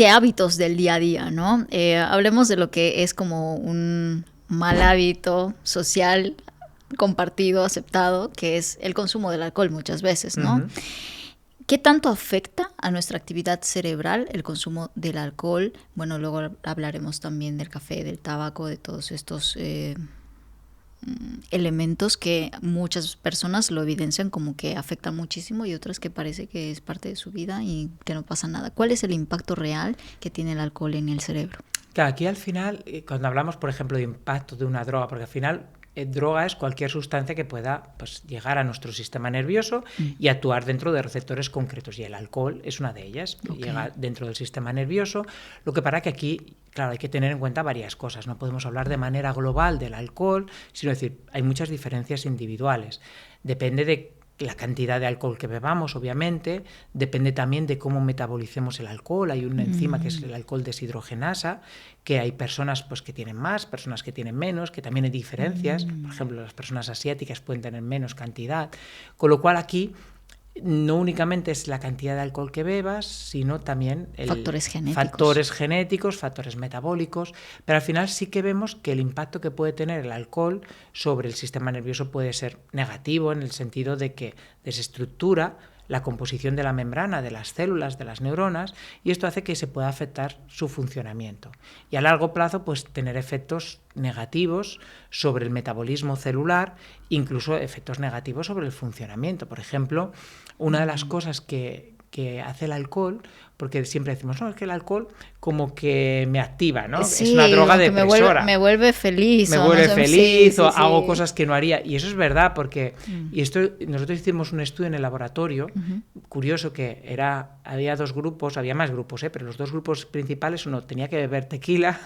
hábitos del día a día, ¿no? Hablemos de lo que es como un mal hábito social compartido, aceptado, que es el consumo del alcohol muchas veces, ¿no?
Uh-huh.
¿Qué tanto afecta a nuestra actividad cerebral el consumo del alcohol? Bueno, luego hablaremos también del café, del tabaco, de todos estos elementos que muchas personas lo evidencian como que afectan muchísimo y otras que parece que es parte de su vida y que no pasa nada. ¿Cuál es el impacto real que tiene el alcohol en el cerebro?
Claro, aquí al final, cuando hablamos, por ejemplo, de impacto de una droga, porque al final droga es cualquier sustancia que pueda pues, llegar a nuestro sistema nervioso y actuar dentro de receptores concretos, y el alcohol es una de ellas. Okay. Llega dentro del sistema nervioso, lo que para que aquí, claro, hay que tener en cuenta varias cosas. No podemos hablar de manera global del alcohol, sino decir, hay muchas diferencias individuales. Depende de la cantidad de alcohol que bebamos, obviamente, depende también de cómo metabolicemos el alcohol. Hay una enzima que es el alcohol deshidrogenasa, que hay personas pues, que tienen más, personas que tienen menos, que también hay diferencias. Por ejemplo, las personas asiáticas pueden tener menos cantidad, con lo cual aquí no únicamente es la cantidad de alcohol que bebas, sino también
factores genéticos,
factores metabólicos, pero al final sí que vemos que el impacto que puede tener el alcohol sobre el sistema nervioso puede ser negativo, en el sentido de que desestructura la composición de la membrana de las células, de las neuronas, y esto hace que se pueda afectar su funcionamiento. Y a largo plazo, pues tener efectos negativos sobre el metabolismo celular, incluso efectos negativos sobre el funcionamiento. Por ejemplo, una de las cosas que hace el alcohol, porque siempre decimos, no, es que el alcohol como que me activa, ¿no?
Sí,
es una droga depresora.
Me vuelve feliz.
O hago cosas que no haría. Y eso es verdad, porque y esto nosotros hicimos un estudio en el laboratorio, curioso, que había dos grupos, había más grupos, pero los dos grupos principales, uno tenía que beber tequila.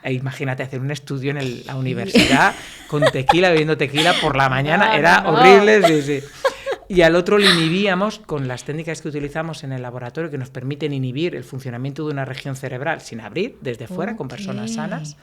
Imagínate hacer un estudio en la universidad con tequila, bebiendo tequila por la mañana, era horrible, sí. Y al otro le inhibíamos con las técnicas que utilizamos en el laboratorio, que nos permiten inhibir el funcionamiento de una región cerebral sin abrir, desde fuera, con personas sanas.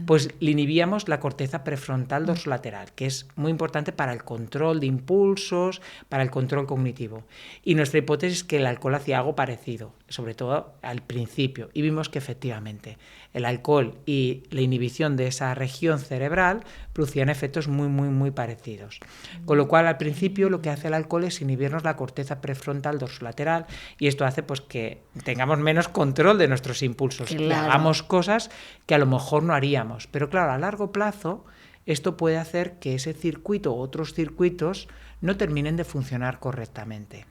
Pues le inhibíamos la corteza prefrontal dorsolateral, que es muy importante para el control de impulsos, para el control cognitivo. Y nuestra hipótesis es que el alcohol hacía algo parecido, sobre todo al principio, y vimos que efectivamente el alcohol y la inhibición de esa región cerebral producían efectos muy, muy, muy parecidos. Con lo cual, al principio, lo que hace el alcohol es inhibirnos la corteza prefrontal dorsolateral, y esto hace pues que tengamos menos control de nuestros impulsos, que hagamos cosas que a lo mejor no haríamos. Pero claro, a largo plazo, esto puede hacer que ese circuito u otros circuitos no terminen de funcionar correctamente.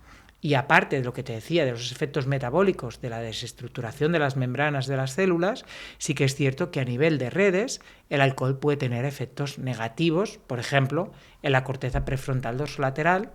Y aparte de lo que te decía, de los efectos metabólicos, de la desestructuración de las membranas de las células, sí que es cierto que a nivel de redes el alcohol puede tener efectos negativos, por ejemplo, en la corteza prefrontal dorsolateral,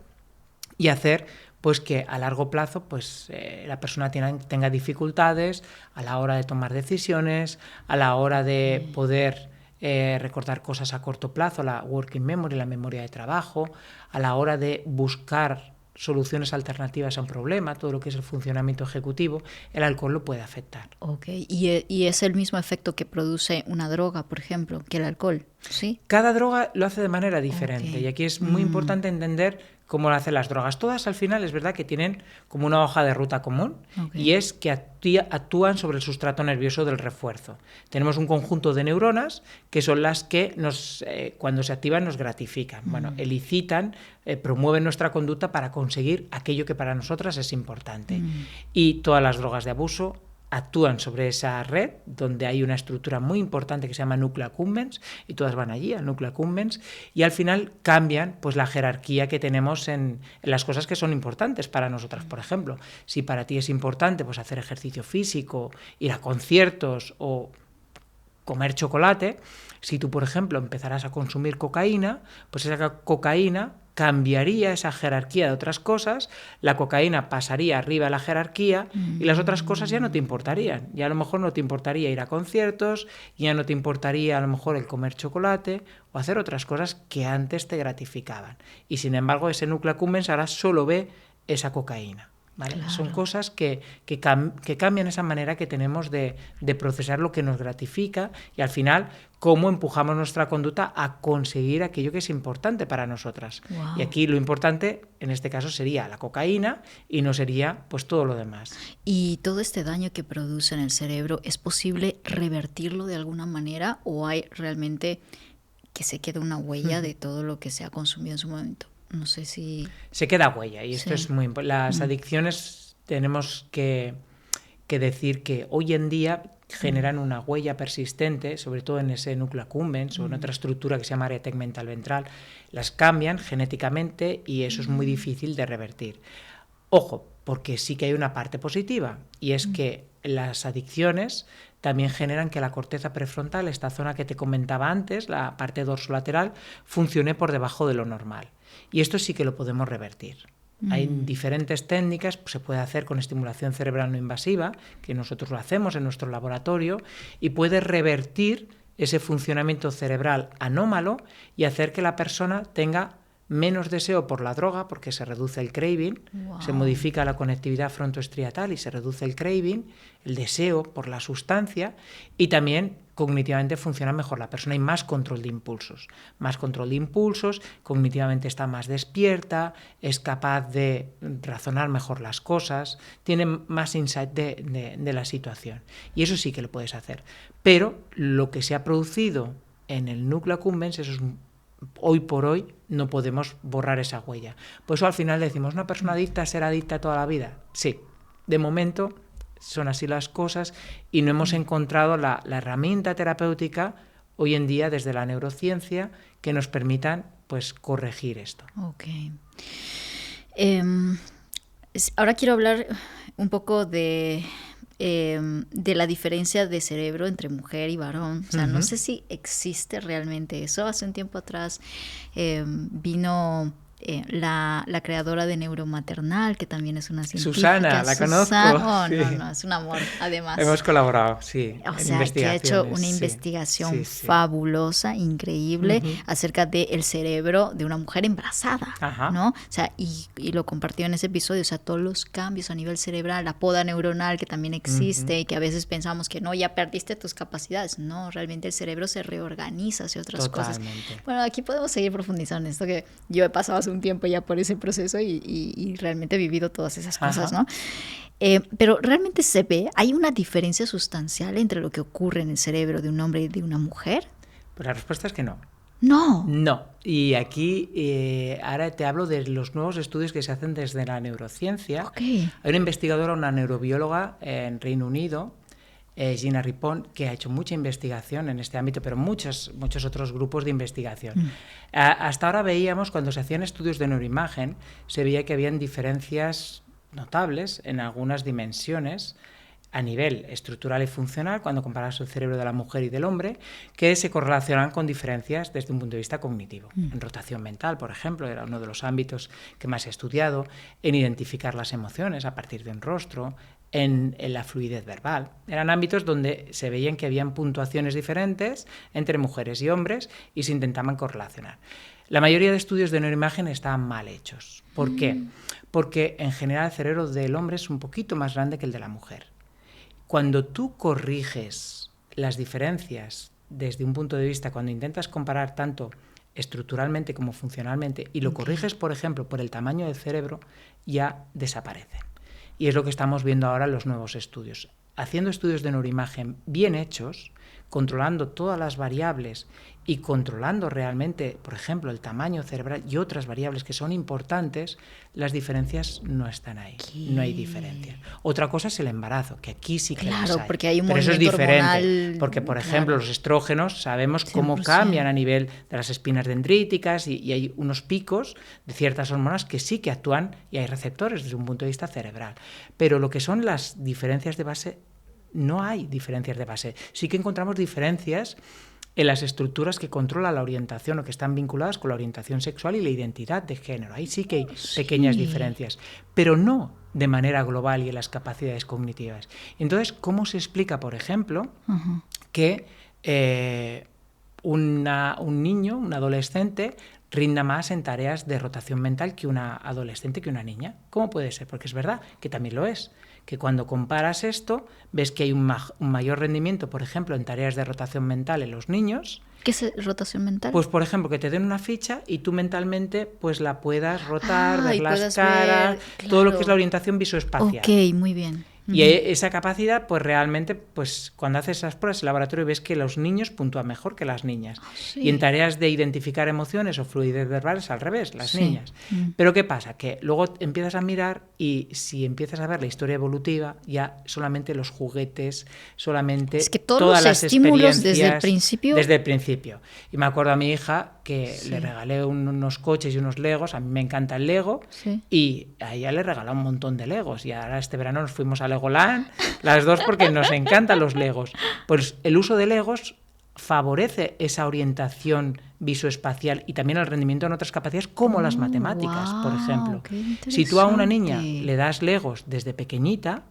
y hacer pues que a largo plazo pues, la persona tenga dificultades a la hora de tomar decisiones, a la hora de poder recordar cosas a corto plazo, la working memory, la memoria de trabajo, a la hora de buscar soluciones alternativas a un problema, todo lo que es el funcionamiento ejecutivo, el alcohol lo puede afectar.
Okay. ¿Y es el mismo efecto que produce una droga, por ejemplo, que el alcohol? ¿Sí?
Cada droga lo hace de manera diferente, y aquí es muy importante entender cómo lo hacen las drogas. Todas al final es verdad que tienen como una hoja de ruta común, y es que actúan sobre el sustrato nervioso del refuerzo. Tenemos un conjunto de neuronas que son las que cuando se activan nos gratifican, elicitan, promueven nuestra conducta para conseguir aquello que para nosotras es importante. Y todas las drogas de abuso actúan sobre esa red donde hay una estructura muy importante que se llama núcleo accumbens, y todas van allí al núcleo accumbens, y al final cambian pues la jerarquía que tenemos en las cosas que son importantes para nosotras. Por ejemplo, si para ti es importante pues hacer ejercicio físico, ir a conciertos o comer chocolate, si tú, por ejemplo, empezaras a consumir cocaína, pues esa cocaína cambiaría esa jerarquía de otras cosas, la cocaína pasaría arriba de la jerarquía y las otras cosas ya no te importarían. Ya a lo mejor no te importaría ir a conciertos, ya no te importaría a lo mejor el comer chocolate o hacer otras cosas que antes te gratificaban. Y sin embargo ese núcleo accumbens ahora solo ve esa cocaína. ¿Vale? Claro. Son cosas que cambian esa manera que tenemos de procesar lo que nos gratifica, y al final cómo empujamos nuestra conducta a conseguir aquello que es importante para nosotras. Wow. Y aquí lo importante en este caso sería la cocaína y no sería pues todo lo demás.
¿Y todo este daño que produce en el cerebro es posible revertirlo de alguna manera, o hay realmente que se quede una huella de todo lo que se ha consumido en su momento. No sé si...
Se queda huella, y esto es muy importante. Las adicciones tenemos que decir que hoy en día generan una huella persistente, sobre todo en ese núcleo accumbens o en otra estructura que se llama área tegmental ventral. Las cambian genéticamente y eso es muy difícil de revertir. Ojo, porque sí que hay una parte positiva, y es que las adicciones también generan que la corteza prefrontal, esta zona que te comentaba antes, la parte dorsolateral, funcione por debajo de lo normal. Y esto sí que lo podemos revertir. Hay diferentes técnicas, pues se puede hacer con estimulación cerebral no invasiva, que nosotros lo hacemos en nuestro laboratorio, y puede revertir ese funcionamiento cerebral anómalo y hacer que la persona tenga menos deseo por la droga, porque se reduce el craving, se modifica la conectividad frontoestriatal y se reduce el craving, el deseo por la sustancia, y también cognitivamente funciona mejor la persona, hay más control de impulsos. Más control de impulsos, cognitivamente está más despierta, es capaz de razonar mejor las cosas, tiene más insight de la situación. Y eso sí que lo puedes hacer. Pero lo que se ha producido en el núcleo accumbens, eso es hoy por hoy no podemos borrar esa huella. Por eso al final decimos, ¿una persona adicta será adicta toda la vida? Sí, de momento son así las cosas y no hemos encontrado la herramienta terapéutica hoy en día desde la neurociencia que nos permitan pues corregir esto.
Okay. Ahora quiero hablar un poco de la diferencia de cerebro entre mujer y varón. O sea, no sé si existe realmente eso. Hace un tiempo atrás vino la creadora de Neuromaternal, que también es una científica.
Susana, la conozco.
Oh,
sí.
No, es un amor, además.
Hemos colaborado, sí.
O sea, que ha hecho una investigación fabulosa, increíble, acerca del cerebro de una mujer embarazada, ¿no? O sea, y lo compartió en ese episodio, o sea, todos los cambios a nivel cerebral, la poda neuronal que también existe y que a veces pensamos que no, ya perdiste tus capacidades. No, realmente el cerebro se reorganiza hacia otras cosas. Bueno, aquí podemos seguir profundizando en esto, que yo he pasado hace un tiempo ya por ese proceso y realmente he vivido todas esas cosas, ¿no? Pero realmente se ve, ¿hay una diferencia sustancial entre lo que ocurre en el cerebro de un hombre y de una mujer?
Pues la respuesta es que no.
No.
No. Y aquí ahora te hablo de los nuevos estudios que se hacen desde la neurociencia.
Okay.
Hay una investigadora, una neurobióloga en Reino Unido, Gina Rippon, que ha hecho mucha investigación en este ámbito, pero muchos otros grupos de investigación. Hasta ahora veíamos, cuando se hacían estudios de neuroimagen, se veía que habían diferencias notables en algunas dimensiones a nivel estructural y funcional, cuando comparas el cerebro de la mujer y del hombre, que se correlacionan con diferencias desde un punto de vista cognitivo. En rotación mental, por ejemplo, era uno de los ámbitos que más he estudiado, en identificar las emociones a partir de un rostro, en la fluidez verbal. Eran ámbitos donde se veían que habían puntuaciones diferentes entre mujeres y hombres y se intentaban correlacionar. La mayoría de estudios de neuroimagen estaban mal hechos. ¿Por qué? Porque en general el cerebro del hombre es un poquito más grande que el de la mujer. Cuando tú corriges las diferencias desde un punto de vista, cuando intentas comparar tanto estructuralmente como funcionalmente y lo corriges, por ejemplo, por el tamaño del cerebro, ya desaparecen. Y es lo que estamos viendo ahora en los nuevos estudios. Haciendo estudios de neuroimagen bien hechos, controlando todas las variables y controlando realmente, por ejemplo, el tamaño cerebral y otras variables que son importantes, las diferencias no están ahí. ¿Qué? No hay diferencia. Otra cosa es el embarazo, que aquí sí que las hay.
Porque hay un
pero eso es diferente,
hormonal,
porque, por ejemplo, los estrógenos sabemos cómo cambian a nivel de las espinas dendríticas y hay unos picos de ciertas hormonas que sí que actúan y hay receptores desde un punto de vista cerebral. Pero lo que son las diferencias de base, no hay diferencias de base. Sí que encontramos diferencias en las estructuras que controlan la orientación o que están vinculadas con la orientación sexual y la identidad de género. Ahí sí que hay pequeñas diferencias, pero no de manera global y en las capacidades cognitivas. Entonces, ¿cómo se explica, por ejemplo, que un niño, un adolescente, rinda más en tareas de rotación mental que una adolescente, que una niña? ¿Cómo puede ser? Porque es verdad que también lo es. Que cuando comparas esto, ves que hay un mayor rendimiento, por ejemplo, en tareas de rotación mental en los niños.
¿Qué es rotación mental?
Pues, por ejemplo, que te den una ficha y tú mentalmente pues la puedas rotar, ver las caras, todo lo que es la orientación visoespacial.
Ok, muy bien.
Y esa capacidad, pues realmente, pues cuando haces esas pruebas en el laboratorio ves que los niños puntúan mejor que las niñas.
Sí.
Y en tareas de identificar emociones o fluidez verbal es al revés, las niñas. Pero ¿qué pasa? Que luego empiezas a mirar y si empiezas a ver la historia evolutiva, ya solamente los juguetes, solamente
es que todos
todas
los
las
estímulos
experiencias
desde el principio.
Y me acuerdo a mi hija que le regalé unos coches y unos Legos, a mí me encanta el Lego, y a ella le regalé un montón de Legos, y ahora este verano nos fuimos a Legoland, las dos, porque nos encantan los Legos. Pues el uso de Legos favorece esa orientación visoespacial y también el rendimiento en otras capacidades como las matemáticas, por ejemplo. Si tú a una niña le das Legos desde pequeñita,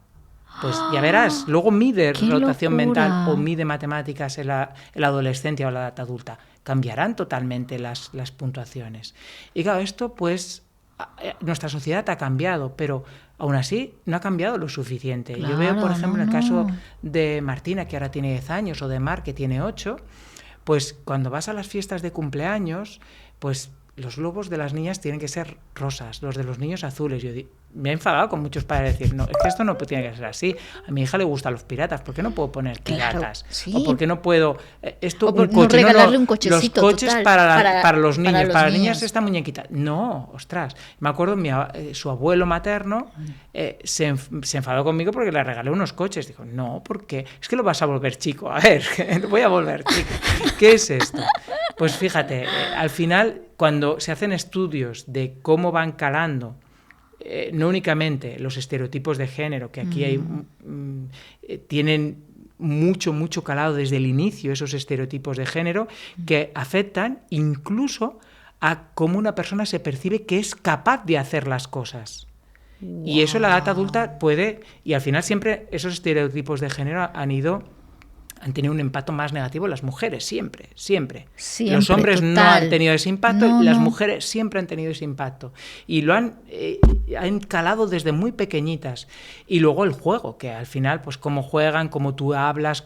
pues ya verás, luego mide rotación mental o mide matemáticas en la adolescencia o la edad adulta. Cambiarán totalmente las puntuaciones. Y claro, esto pues nuestra sociedad ha cambiado, pero aún así no ha cambiado lo suficiente.
Claro,
yo veo, por ejemplo, en el caso de Martina, que ahora tiene 10 años, o de Mar, que tiene 8, pues cuando vas a las fiestas de cumpleaños, pues los globos de las niñas tienen que ser rosas, los de los niños azules. Yo me he enfadado con muchos padres decir, no, es que esto no tiene que ser así. A mi hija le gustan los piratas, ¿por qué no puedo poner piratas?
Claro, sí.
O ¿por qué no puedo
o por no regalarle un cochecito?
Los coches
total,
para los niños, para las
niños.
niñas esta muñequita. No, ostras. Me acuerdo, su abuelo materno se enfadó conmigo porque le regalé unos coches. Dijo, no, porque es que lo vas a volver chico. A ver, lo voy a volver chico. ¿Qué es esto? Pues fíjate, al final, cuando se hacen estudios de cómo van calando, no únicamente los estereotipos de género, que aquí tienen mucho calado desde el inicio, esos estereotipos de género, que afectan incluso a cómo una persona se percibe que es capaz de hacer las cosas. Wow. Y eso en la edad adulta puede, y al final siempre esos estereotipos de género han tenido un impacto más negativo en las mujeres, siempre. Los hombres no han tenido ese impacto, y las mujeres siempre han tenido ese impacto. Y lo han calado desde muy pequeñitas. Y luego el juego, que al final, pues cómo juegan, cómo tú hablas,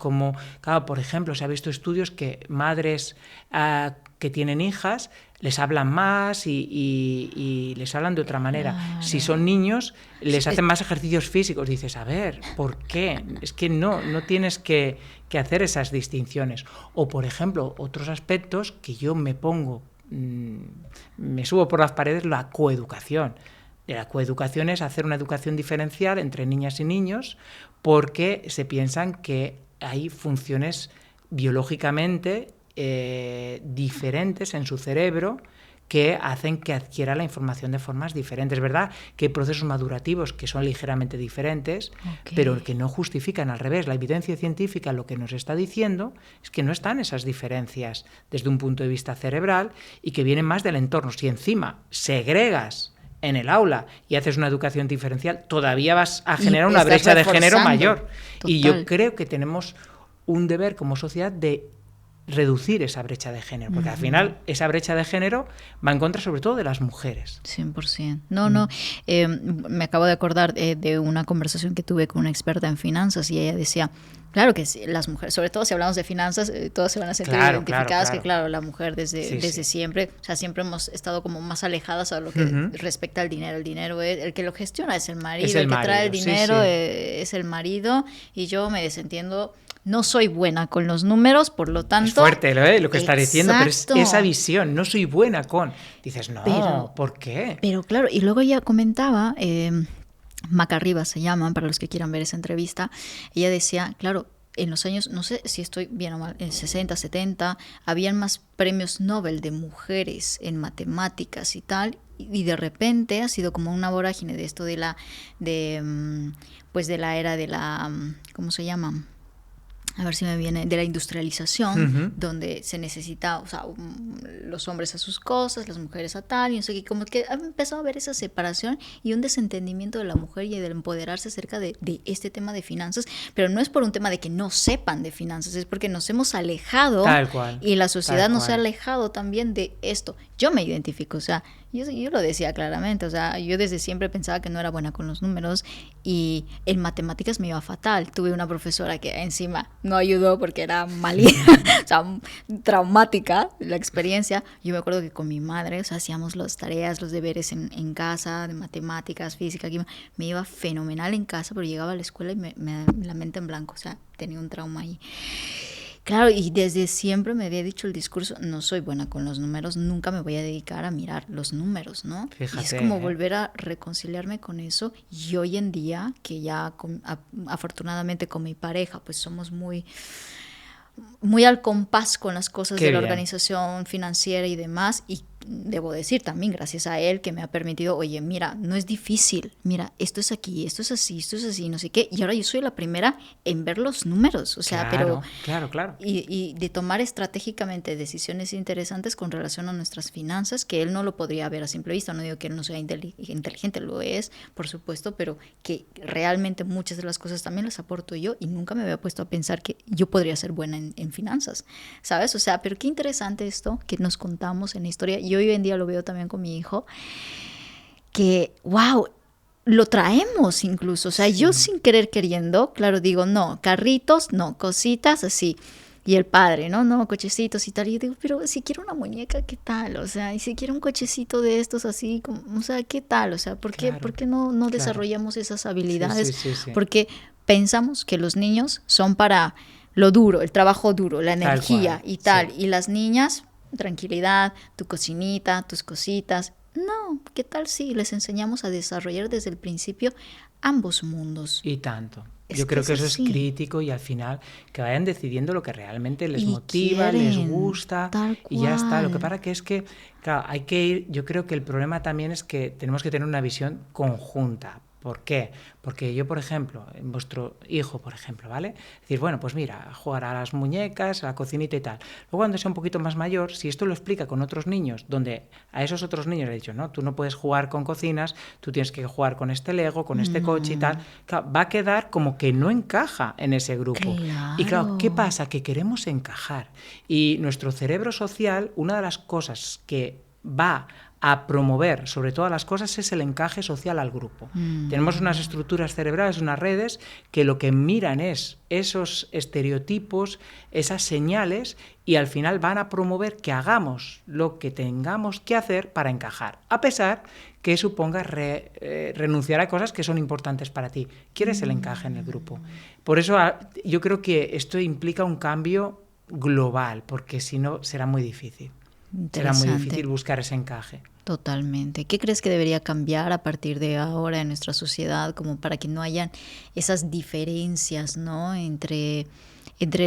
claro, por ejemplo, se ha visto estudios que madres que tienen hijas les hablan más y les hablan de otra manera. Claro. Si son niños, les hacen más ejercicios físicos. Dices, a ver, ¿por qué? Es que no tienes que hacer esas distinciones. O, por ejemplo, otros aspectos que yo me subo por las paredes, la coeducación. La coeducación es hacer una educación diferencial entre niñas y niños, porque se piensan que hay funciones biológicamente diferentes en su cerebro que hacen que adquiera la información de formas diferentes. Es verdad que hay procesos madurativos que son ligeramente diferentes, pero que no justifican, al revés. La evidencia científica lo que nos está diciendo es que no están esas diferencias desde un punto de vista cerebral y que vienen más del entorno. Si encima segregas en el aula y haces una educación diferencial, todavía vas a generar una brecha de género mayor. Total. Y yo creo que tenemos un deber como sociedad de reducir esa brecha de género, porque al final esa brecha de género va en contra sobre todo de las mujeres.
100%. Me acabo de acordar de una conversación que tuve con una experta en finanzas y ella decía, claro que sí, las mujeres, sobre todo si hablamos de finanzas, todas se van a sentir identificadas, que claro, la mujer desde siempre, o sea, siempre hemos estado como más alejadas a lo que respecta al dinero. El dinero es, el que lo gestiona es el marido, el que trae el dinero es el marido, y yo me desentiendo. No soy buena con los números, por lo tanto...
Es fuerte lo que estás diciendo, pero es esa visión, no soy buena con... Dices, no, ¿por qué?
Pero claro, y luego ella comentaba, Maca Rivas se llama, para los que quieran ver esa entrevista, ella decía, claro, en los años, no sé si estoy bien o mal, en 60, 70, habían más premios Nobel de mujeres en matemáticas y tal, y de repente ha sido como una vorágine de esto de la era de la, ¿cómo se llama?, a ver si me viene, de la industrialización, donde se necesita, o sea, los hombres a sus cosas, las mujeres a tal, y no sé qué, como que ha empezado a haber esa separación y un desentendimiento de la mujer y del empoderarse acerca de este tema de finanzas, pero no es por un tema de que no sepan de finanzas, es porque nos hemos alejado,
tal cual,
y la sociedad nos ha alejado también de esto. Yo me identifico, o sea, Yo lo decía claramente, o sea, yo desde siempre pensaba que no era buena con los números y en matemáticas me iba fatal. Tuve una profesora que encima no ayudó porque era malísima, o sea, traumática la experiencia. Yo me acuerdo que con mi madre, o sea, hacíamos las tareas, los deberes en casa, de matemáticas, física, química. Me iba fenomenal en casa, pero llegaba a la escuela y la mente en blanco, o sea, tenía un trauma ahí. Claro, y desde siempre me había dicho el discurso, no soy buena con los números, nunca me voy a dedicar a mirar los números, ¿no?
Fíjate,
y es como volver a reconciliarme con eso. Y hoy en día, que ya afortunadamente con mi pareja, pues somos muy al compás con las cosas
Qué
de la
bien.
organización financiera y demás, y debo decir también gracias a él que me ha permitido, oye, mira, no es difícil, mira, esto es aquí, esto es así, no sé qué, y ahora yo soy la primera en ver los números, o sea,
Claro,
pero
claro.
y de tomar estratégicamente decisiones interesantes con relación a nuestras finanzas, que él no lo podría ver a simple vista. No digo que él no sea inteligente, lo es, por supuesto, pero que realmente muchas de las cosas también las aporto yo, y nunca me había puesto a pensar que yo podría ser buena en finanzas, ¿sabes? O sea, pero qué interesante esto que nos contamos en la historia. Y hoy en día lo veo también con mi hijo, que, wow, lo traemos incluso, o sea,
Sí.
yo sin querer queriendo, claro, digo, no, carritos, no, cositas así. Y el padre, no, cochecitos y tal. Y yo digo, pero si quiero una muñeca, ¿qué tal? O sea, y si quiero un cochecito de estos así, como, o sea, ¿qué tal? O sea, ¿por qué no
claro.
desarrollamos esas habilidades?
Sí.
Porque pensamos que los niños son para lo duro, el trabajo duro, la
Tal
energía
cual,
y tal.
sí.
Y las niñas, tranquilidad, tu cocinita, tus cositas. No, ¿qué tal si les enseñamos a desarrollar desde el principio ambos mundos?
Y tanto.
Es
Yo
que
creo
es
que eso es
así.
crítico, y al final que vayan decidiendo lo que realmente les
Y
motiva, les
quieren,
gusta,
tal
y ya está. Lo que
cual.
pasa que es que, claro, hay que ir, yo creo que el problema también es que tenemos que tener una visión conjunta. ¿Por qué? Porque yo, por ejemplo, en vuestro hijo, por ejemplo, ¿vale? Decir, bueno, pues mira, jugar a las muñecas, a la cocinita y tal. Luego, cuando sea un poquito más mayor, si esto lo explica con otros niños, donde a esos otros niños le he dicho, no, tú no puedes jugar con cocinas, tú tienes que jugar con este Lego, con este coche y tal, claro, va a quedar como que no encaja en ese grupo. Y claro, ¿qué
Claro.
pasa? Que queremos encajar. Y nuestro cerebro social, una de las cosas que va a promover sobre todas las cosas es el encaje social al grupo. Tenemos unas estructuras cerebrales, unas redes que lo que miran es esos estereotipos, esas señales, y al final van a promover que hagamos lo que tengamos que hacer para encajar, a pesar que suponga renunciar a cosas que son importantes para ti. Quieres el encaje en el grupo. Por eso yo creo que esto implica un cambio global, porque si no será muy difícil. Será muy difícil buscar ese encaje.
Totalmente. ¿Qué crees que debería cambiar a partir de ahora en nuestra sociedad como para que no hayan esas diferencias, ¿no? entre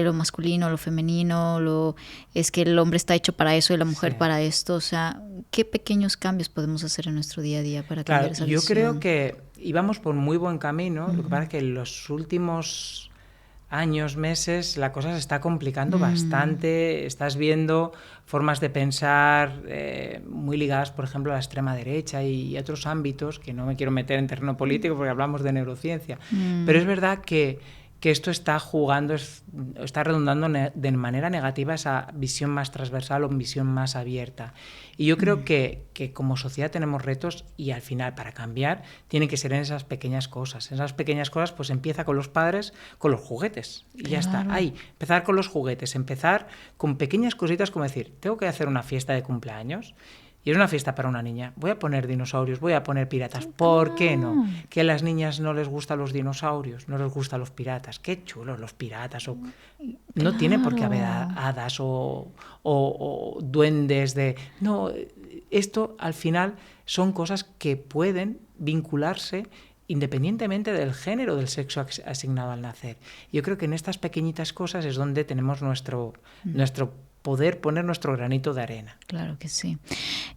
lo masculino, lo femenino, es que el hombre está hecho para eso y la mujer para esto? O sea, ¿qué pequeños cambios podemos hacer en nuestro día a día para cambiar esa visión?
Yo creo que íbamos por muy buen camino. Lo que pasa es que en los últimos años, meses, la cosa se está complicando bastante. Estás viendo formas de pensar muy ligadas, por ejemplo, a la extrema derecha y otros ámbitos, que no me quiero meter en terreno político porque hablamos de neurociencia. Pero es verdad que esto está jugando, está redundando de manera negativa esa visión más transversal o visión más abierta. Y yo creo que como sociedad tenemos retos, y al final, para cambiar, tiene que ser en esas pequeñas cosas. En esas pequeñas cosas, pues empieza con los padres, con los juguetes. Y ya está. Ahí, empezar con los juguetes, empezar con pequeñas cositas como decir, tengo que hacer una fiesta de cumpleaños. Y es una fiesta para una niña. Voy a poner dinosaurios, voy a poner piratas. ¿Por qué no? Que a las niñas no les gustan los dinosaurios, no les gustan los piratas. Qué chulos los piratas. No tiene por qué haber hadas o duendes de... No, esto al final son cosas que pueden vincularse independientemente del género, del sexo asignado al nacer. Yo creo que en estas pequeñitas cosas es donde tenemos nuestro poder poner nuestro granito de arena.
Claro que sí.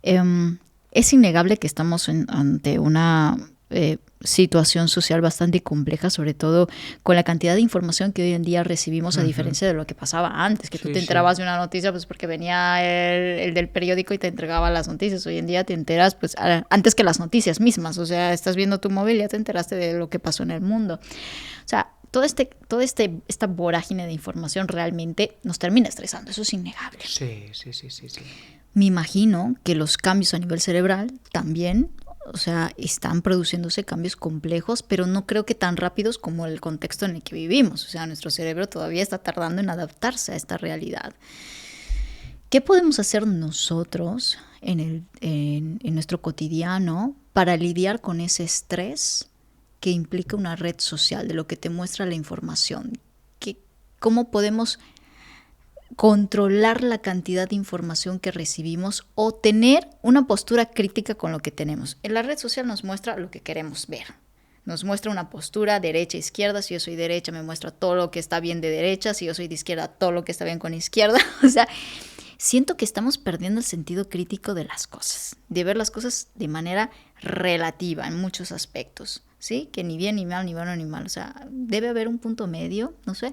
Es innegable que estamos ante una situación social bastante compleja, sobre todo con la cantidad de información que hoy en día recibimos, a diferencia de lo que pasaba antes, que tú te enterabas de una noticia pues porque venía el del periódico y te entregaba las noticias. Hoy en día te enteras pues antes que las noticias mismas, o sea, estás viendo tu móvil y ya te enteraste de lo que pasó en el mundo. O sea, esta vorágine de información realmente nos termina estresando, eso es innegable.
Sí.
Me imagino que los cambios a nivel cerebral también, o sea, están produciéndose cambios complejos, pero no creo que tan rápidos como el contexto en el que vivimos. O sea, nuestro cerebro todavía está tardando en adaptarse a esta realidad. ¿Qué podemos hacer nosotros en nuestro cotidiano para lidiar con ese estrés que implica una red social, de lo que te muestra la información? ¿Cómo podemos controlar la cantidad de información que recibimos o tener una postura crítica con lo que tenemos? En la red social nos muestra lo que queremos ver. Nos muestra una postura derecha-izquierda. Si yo soy derecha, me muestra todo lo que está bien de derecha. Si yo soy de izquierda, todo lo que está bien con izquierda. O sea, siento que estamos perdiendo el sentido crítico de las cosas, de ver las cosas de manera relativa en muchos aspectos, ¿sí? Que ni bien, ni mal, ni bueno, ni mal. O sea, debe haber un punto medio, no sé.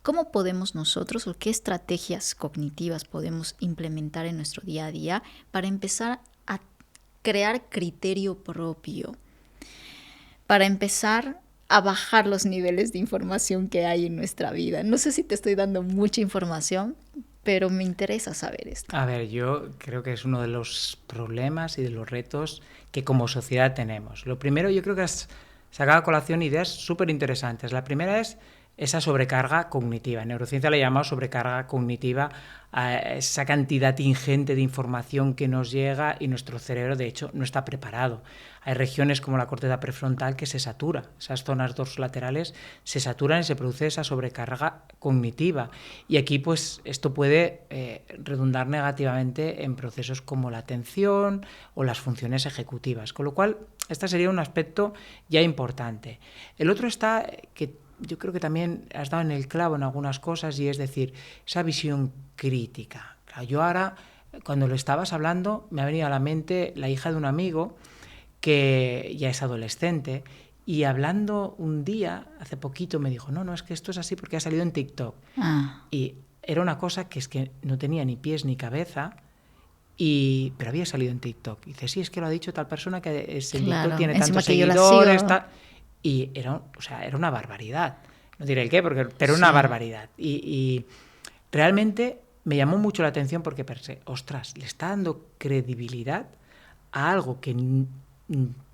¿Cómo podemos nosotros o qué estrategias cognitivas podemos implementar en nuestro día a día para empezar a crear criterio propio? Para empezar a bajar los niveles de información que hay en nuestra vida. No sé si te estoy dando mucha información, pero me interesa saber esto.
A ver, yo creo que es uno de los problemas y de los retos que como sociedad tenemos. Lo primero, yo creo que has sacado a colación ideas súper interesantes. La primera es esa sobrecarga cognitiva. En neurociencia le llamamos sobrecarga cognitiva a esa cantidad ingente de información que nos llega y nuestro cerebro, de hecho, no está preparado. Hay regiones como la corteza prefrontal que se satura. Esas zonas dorsolaterales se saturan y se produce esa sobrecarga cognitiva. Y aquí, pues, esto puede redundar negativamente en procesos como la atención o las funciones ejecutivas. Con lo cual, este sería un aspecto ya importante. El otro está que yo creo que también has dado en el clavo en algunas cosas, y es decir, esa visión crítica. Claro, yo ahora, cuando lo estabas hablando, me ha venido a la mente la hija de un amigo que ya es adolescente, y hablando un día, hace poquito, me dijo, no, es que esto es así porque ha salido en TikTok. Y era una cosa que es que no tenía ni pies ni cabeza, pero había salido en TikTok. Y dice, sí, es que lo ha dicho tal persona que ese TikTok tiene tantos seguidores. Y era una barbaridad. No diré el qué, pero una barbaridad. Y realmente me llamó mucho la atención porque pensé, ostras, le está dando credibilidad a algo que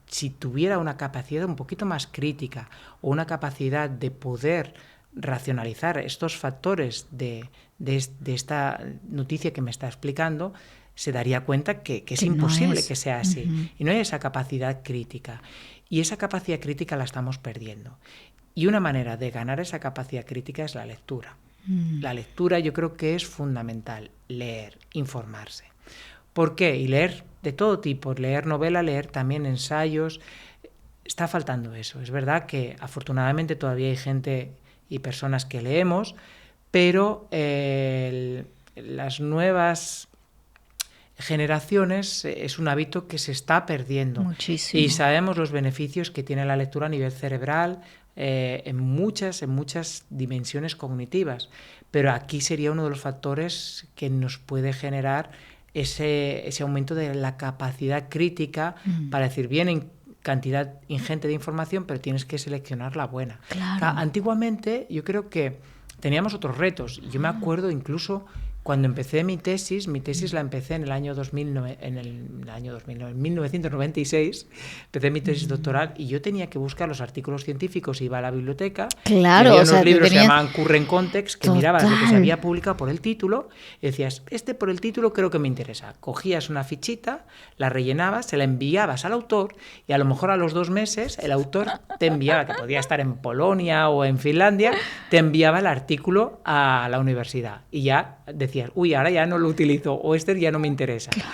si tuviera una capacidad un poquito más crítica o una capacidad de poder racionalizar estos factores de esta noticia que me está explicando, se daría cuenta que es imposible que sea así. Uh-huh. Y no hay esa capacidad crítica. Y esa capacidad crítica la estamos perdiendo. Y una manera de ganar esa capacidad crítica es la lectura. La lectura yo creo que es fundamental. Leer, informarse. ¿Por qué? Y leer de todo tipo. Leer novela, leer también ensayos. Está faltando eso. Es verdad que afortunadamente todavía hay gente y personas que leemos, pero las nuevas generaciones es un hábito que se está perdiendo.
Muchísimo.
Y sabemos los beneficios que tiene la lectura a nivel cerebral en muchas dimensiones cognitivas, pero aquí sería uno de los factores que nos puede generar ese aumento de la capacidad crítica para decir, vienen cantidad ingente de información, pero tienes que seleccionar la buena.
Claro.
Antiguamente yo creo que teníamos otros retos. Yo me acuerdo incluso cuando empecé mi tesis la empecé en el año 2009, en 1996, empecé mi tesis doctoral y yo tenía que buscar los artículos científicos, iba a la biblioteca,
claro,
había unos libros que se llamaban Current Context, que mirabas lo que se había publicado por el título y decías, por el título creo que me interesa. Cogías una fichita, la rellenabas, se la enviabas al autor y a lo mejor a los 2 meses el autor te enviaba, que podía estar en Polonia o en Finlandia, te enviaba el artículo a la universidad y ya decías, uy, ahora ya no lo utilizo, o ya no me interesa.
Claro.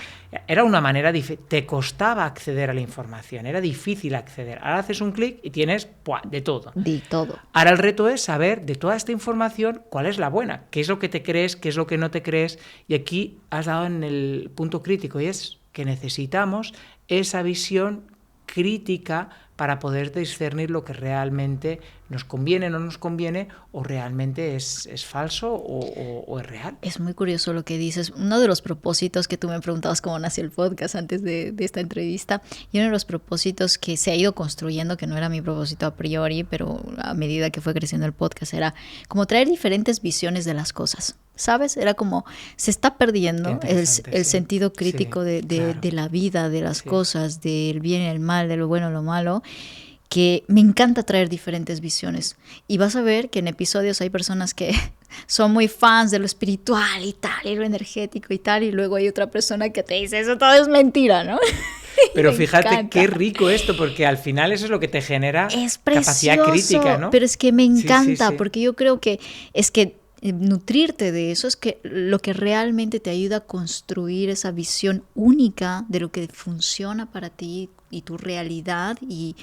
Era una manera, te costaba acceder a la información, era difícil acceder. Ahora haces un clic y tienes de todo.
De todo.
Ahora el reto es saber de toda esta información cuál es la buena, qué es lo que te crees, qué es lo que no te crees. Y aquí has dado en el punto crítico, y es que necesitamos esa visión crítica para poder discernir lo que realmente nos conviene, no nos conviene, o realmente es falso o es real.
Es muy curioso lo que dices. Uno de los propósitos que tú me preguntabas cómo nació el podcast antes de esta entrevista, y uno de los propósitos que se ha ido construyendo, que no era mi propósito a priori, pero a medida que fue creciendo el podcast, era como traer diferentes visiones de las cosas. ¿Sabes? Era como, se está perdiendo el sentido crítico de la vida, de las cosas, del bien y el mal, de lo bueno y lo malo, que me encanta traer diferentes visiones. Y vas a ver que en episodios hay personas que son muy fans de lo espiritual y tal, y lo energético y tal, y luego hay otra persona que te dice, eso todo es mentira, ¿no?
Pero fíjate qué rico esto, porque al final eso es lo que te genera capacidad crítica, ¿no?
Pero es que me encanta, porque yo creo que es que nutrirte de eso es que lo que realmente te ayuda a construir esa visión única de lo que funciona para ti y tu realidad y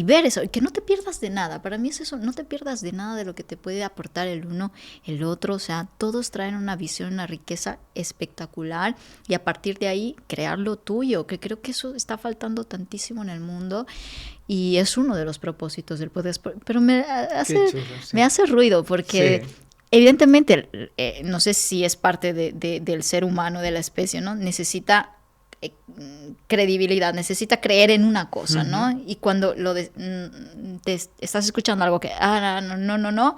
ver eso, que no te pierdas de nada. Para mí es eso, no te pierdas de nada de lo que te puede aportar el uno, el otro. O sea, todos traen una visión, una riqueza espectacular y a partir de ahí crear lo tuyo, que creo que eso está faltando tantísimo en el mundo y es uno de los propósitos del podcast. Pero me hace ruido porque... Sí. Evidentemente, no sé si es parte del ser humano, de la especie, ¿no? Necesita credibilidad, necesita creer en una cosa, ¿no? Y cuando te estás escuchando algo que, no,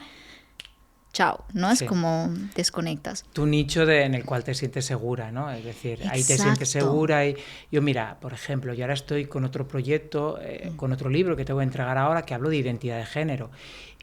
chao, ¿no? Sí. Es como desconectas.
Tu nicho en el cual te sientes segura, ¿no? Es decir, ahí te sientes segura. Y yo, mira, por ejemplo, yo ahora estoy con otro proyecto, con otro libro que te voy a entregar ahora, que hablo de identidad de género.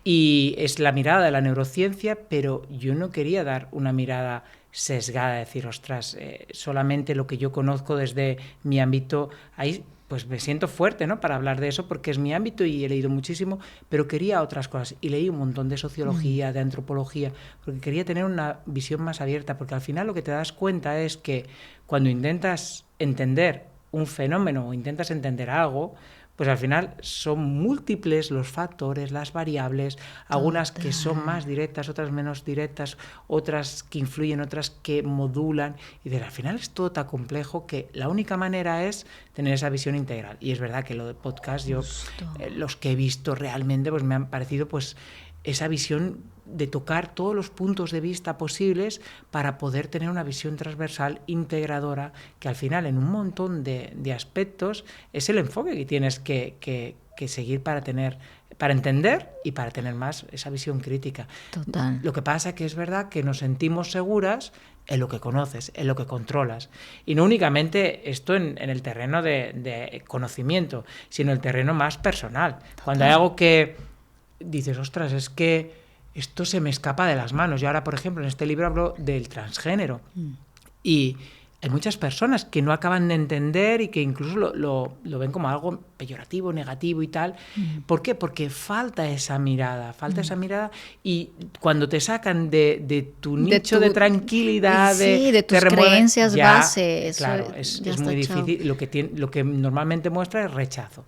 Y es la mirada de la neurociencia, pero yo no quería dar una mirada sesgada, decir, ostras, solamente lo que yo conozco desde mi ámbito, ahí pues me siento fuerte, ¿no?, para hablar de eso, porque es mi ámbito y he leído muchísimo, pero quería otras cosas. Y leí un montón de sociología, de antropología, porque quería tener una visión más abierta, porque al final lo que te das cuenta es que cuando intentas entender un fenómeno o intentas entender algo, pues al final son múltiples los factores, las variables, algunas que son más directas, otras menos directas, otras que influyen, otras que modulan, y al final es todo tan complejo que la única manera es tener esa visión integral. Y es verdad que lo de podcast, yo los que he visto realmente pues me han parecido pues esa visión de tocar todos los puntos de vista posibles para poder tener una visión transversal, integradora, que al final en un montón de aspectos es el enfoque que tienes que seguir para entender y para tener más esa visión crítica.
Total.
Lo que pasa es que es verdad que nos sentimos seguras en lo que conoces, en lo que controlas. Y no únicamente esto en el terreno de conocimiento, sino el terreno más personal. Total. Cuando hay algo que dices, ostras, es que esto se me escapa de las manos. Yo ahora, por ejemplo, en este libro hablo del transgénero. Y hay muchas personas que no acaban de entender y que incluso lo ven como algo peyorativo, negativo y tal. ¿Por qué? Porque falta esa mirada, y cuando te sacan de tu nicho de tranquilidad,
de tus creencias base, eso
claro, es muy difícil. Lo que normalmente muestra es rechazo.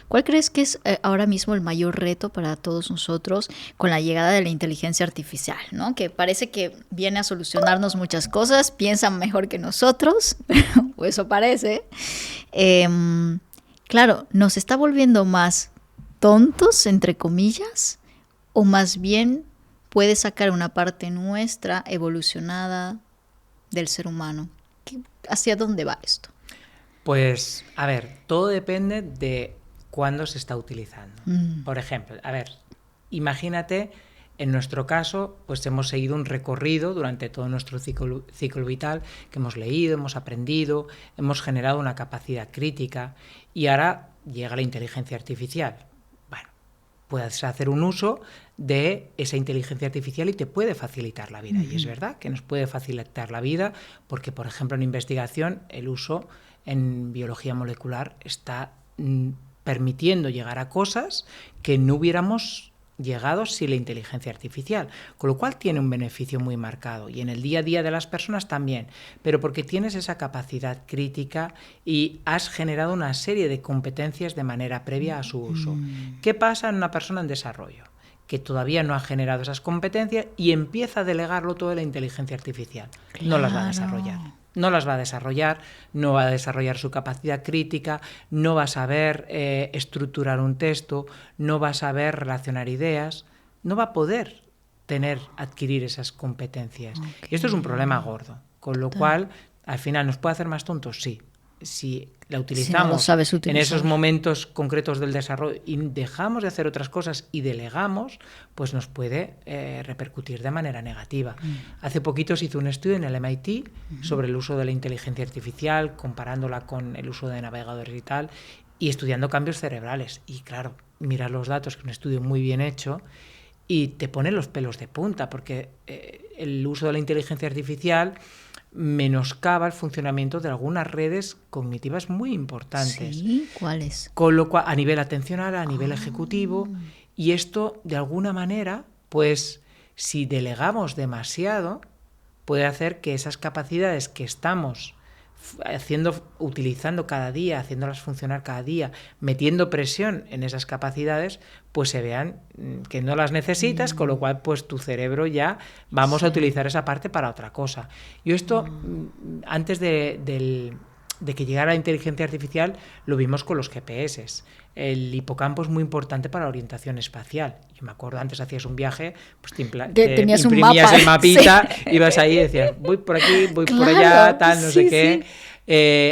¿Cuál crees que es ahora mismo el mayor reto para todos nosotros con la llegada de la inteligencia artificial, ¿no? Que parece que viene a solucionarnos muchas cosas, piensa mejor que nosotros, o eso parece. Claro, ¿nos está volviendo más tontos, entre comillas, o más bien puede sacar una parte nuestra evolucionada del ser humano? ¿Hacia dónde va esto?
Pues, a ver, todo depende de cuándo se está utilizando. Por ejemplo, a ver, imagínate, en nuestro caso, pues hemos seguido un recorrido durante todo nuestro ciclo vital, que hemos leído, hemos aprendido, hemos generado una capacidad crítica y ahora llega la inteligencia artificial. Bueno, puedes hacer un uso de esa inteligencia artificial y te puede facilitar la vida. Y es verdad que nos puede facilitar la vida porque, por ejemplo, en investigación, el uso en biología molecular está permitiendo llegar a cosas que no hubiéramos llegado sin la inteligencia artificial, con lo cual tiene un beneficio muy marcado y en el día a día de las personas también, pero porque tienes esa capacidad crítica y has generado una serie de competencias de manera previa a su uso. ¿Qué pasa en una persona en desarrollo? Que todavía no ha generado esas competencias y empieza a delegarlo todo en la inteligencia artificial. Claro. No las va a desarrollar. no las va a desarrollar, no va a desarrollar su capacidad crítica, no va a saber estructurar un texto, no va a saber relacionar ideas, no va a poder adquirir esas competencias.
Okay.
Y esto es un problema gordo, con lo cual, al final, ¿nos puede hacer más tontos? Sí. Si la utilizamos en esos momentos concretos del desarrollo y dejamos de hacer otras cosas y delegamos, pues nos puede repercutir de manera negativa. Hace poquito se hizo un estudio en el MIT sobre el uso de la inteligencia artificial, comparándola con el uso de navegadores y tal, y estudiando cambios cerebrales. Y claro, mira los datos, que es un estudio muy bien hecho, y te pone los pelos de punta, porque el uso de la inteligencia artificial menoscaba el funcionamiento de algunas redes cognitivas muy importantes.
¿Sí? ¿Cuáles?
Con lo cual, a nivel atencional, a nivel ejecutivo, y esto, de alguna manera, pues, si delegamos demasiado, puede hacer que esas capacidades que estamos utilizando cada día, haciéndolas funcionar cada día, metiendo presión en esas capacidades, pues se vean que no las necesitas, con lo cual pues tu cerebro ya vamos a utilizar esa parte para otra cosa. Yo esto, antes de que llegara la inteligencia artificial, lo vimos con los GPS. El hipocampo es muy importante para la orientación espacial. Yo me acuerdo, antes hacías un viaje, pues te
tenías
imprimías
un mapa,
el mapita, ibas ahí y decías, voy por aquí, voy por allá, tal, no sé qué.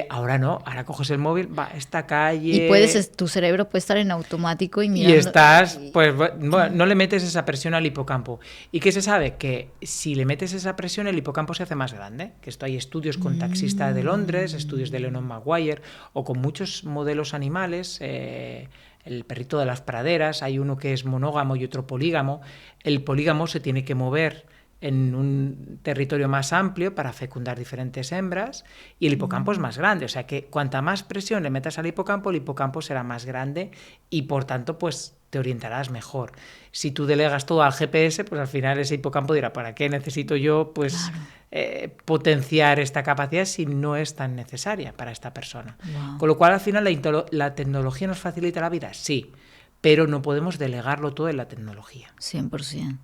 Ahora no, ahora coges el móvil, va a esta calle...
Y tu cerebro puede estar en automático y mirando...
Y estás, pues bueno, no le metes esa presión al hipocampo. ¿Y qué se sabe? Que si le metes esa presión, el hipocampo se hace más grande. Que esto hay estudios con taxistas de Londres, estudios de Leonard Maguire, o con muchos modelos animales, el perrito de las praderas, hay uno que es monógamo y otro polígamo. El polígamo se tiene que mover en un territorio más amplio para fecundar diferentes hembras, y el hipocampo es más grande, o sea que cuanta más presión le metas al hipocampo, el hipocampo será más grande y por tanto pues te orientarás mejor. Si tú delegas todo al GPS, pues al final ese hipocampo dirá, ¿para qué necesito yo pues potenciar esta capacidad si no es tan necesaria para esta persona?
Wow.
Con lo cual al final la tecnología nos facilita la vida, sí, pero no podemos delegarlo todo en la tecnología.
100%.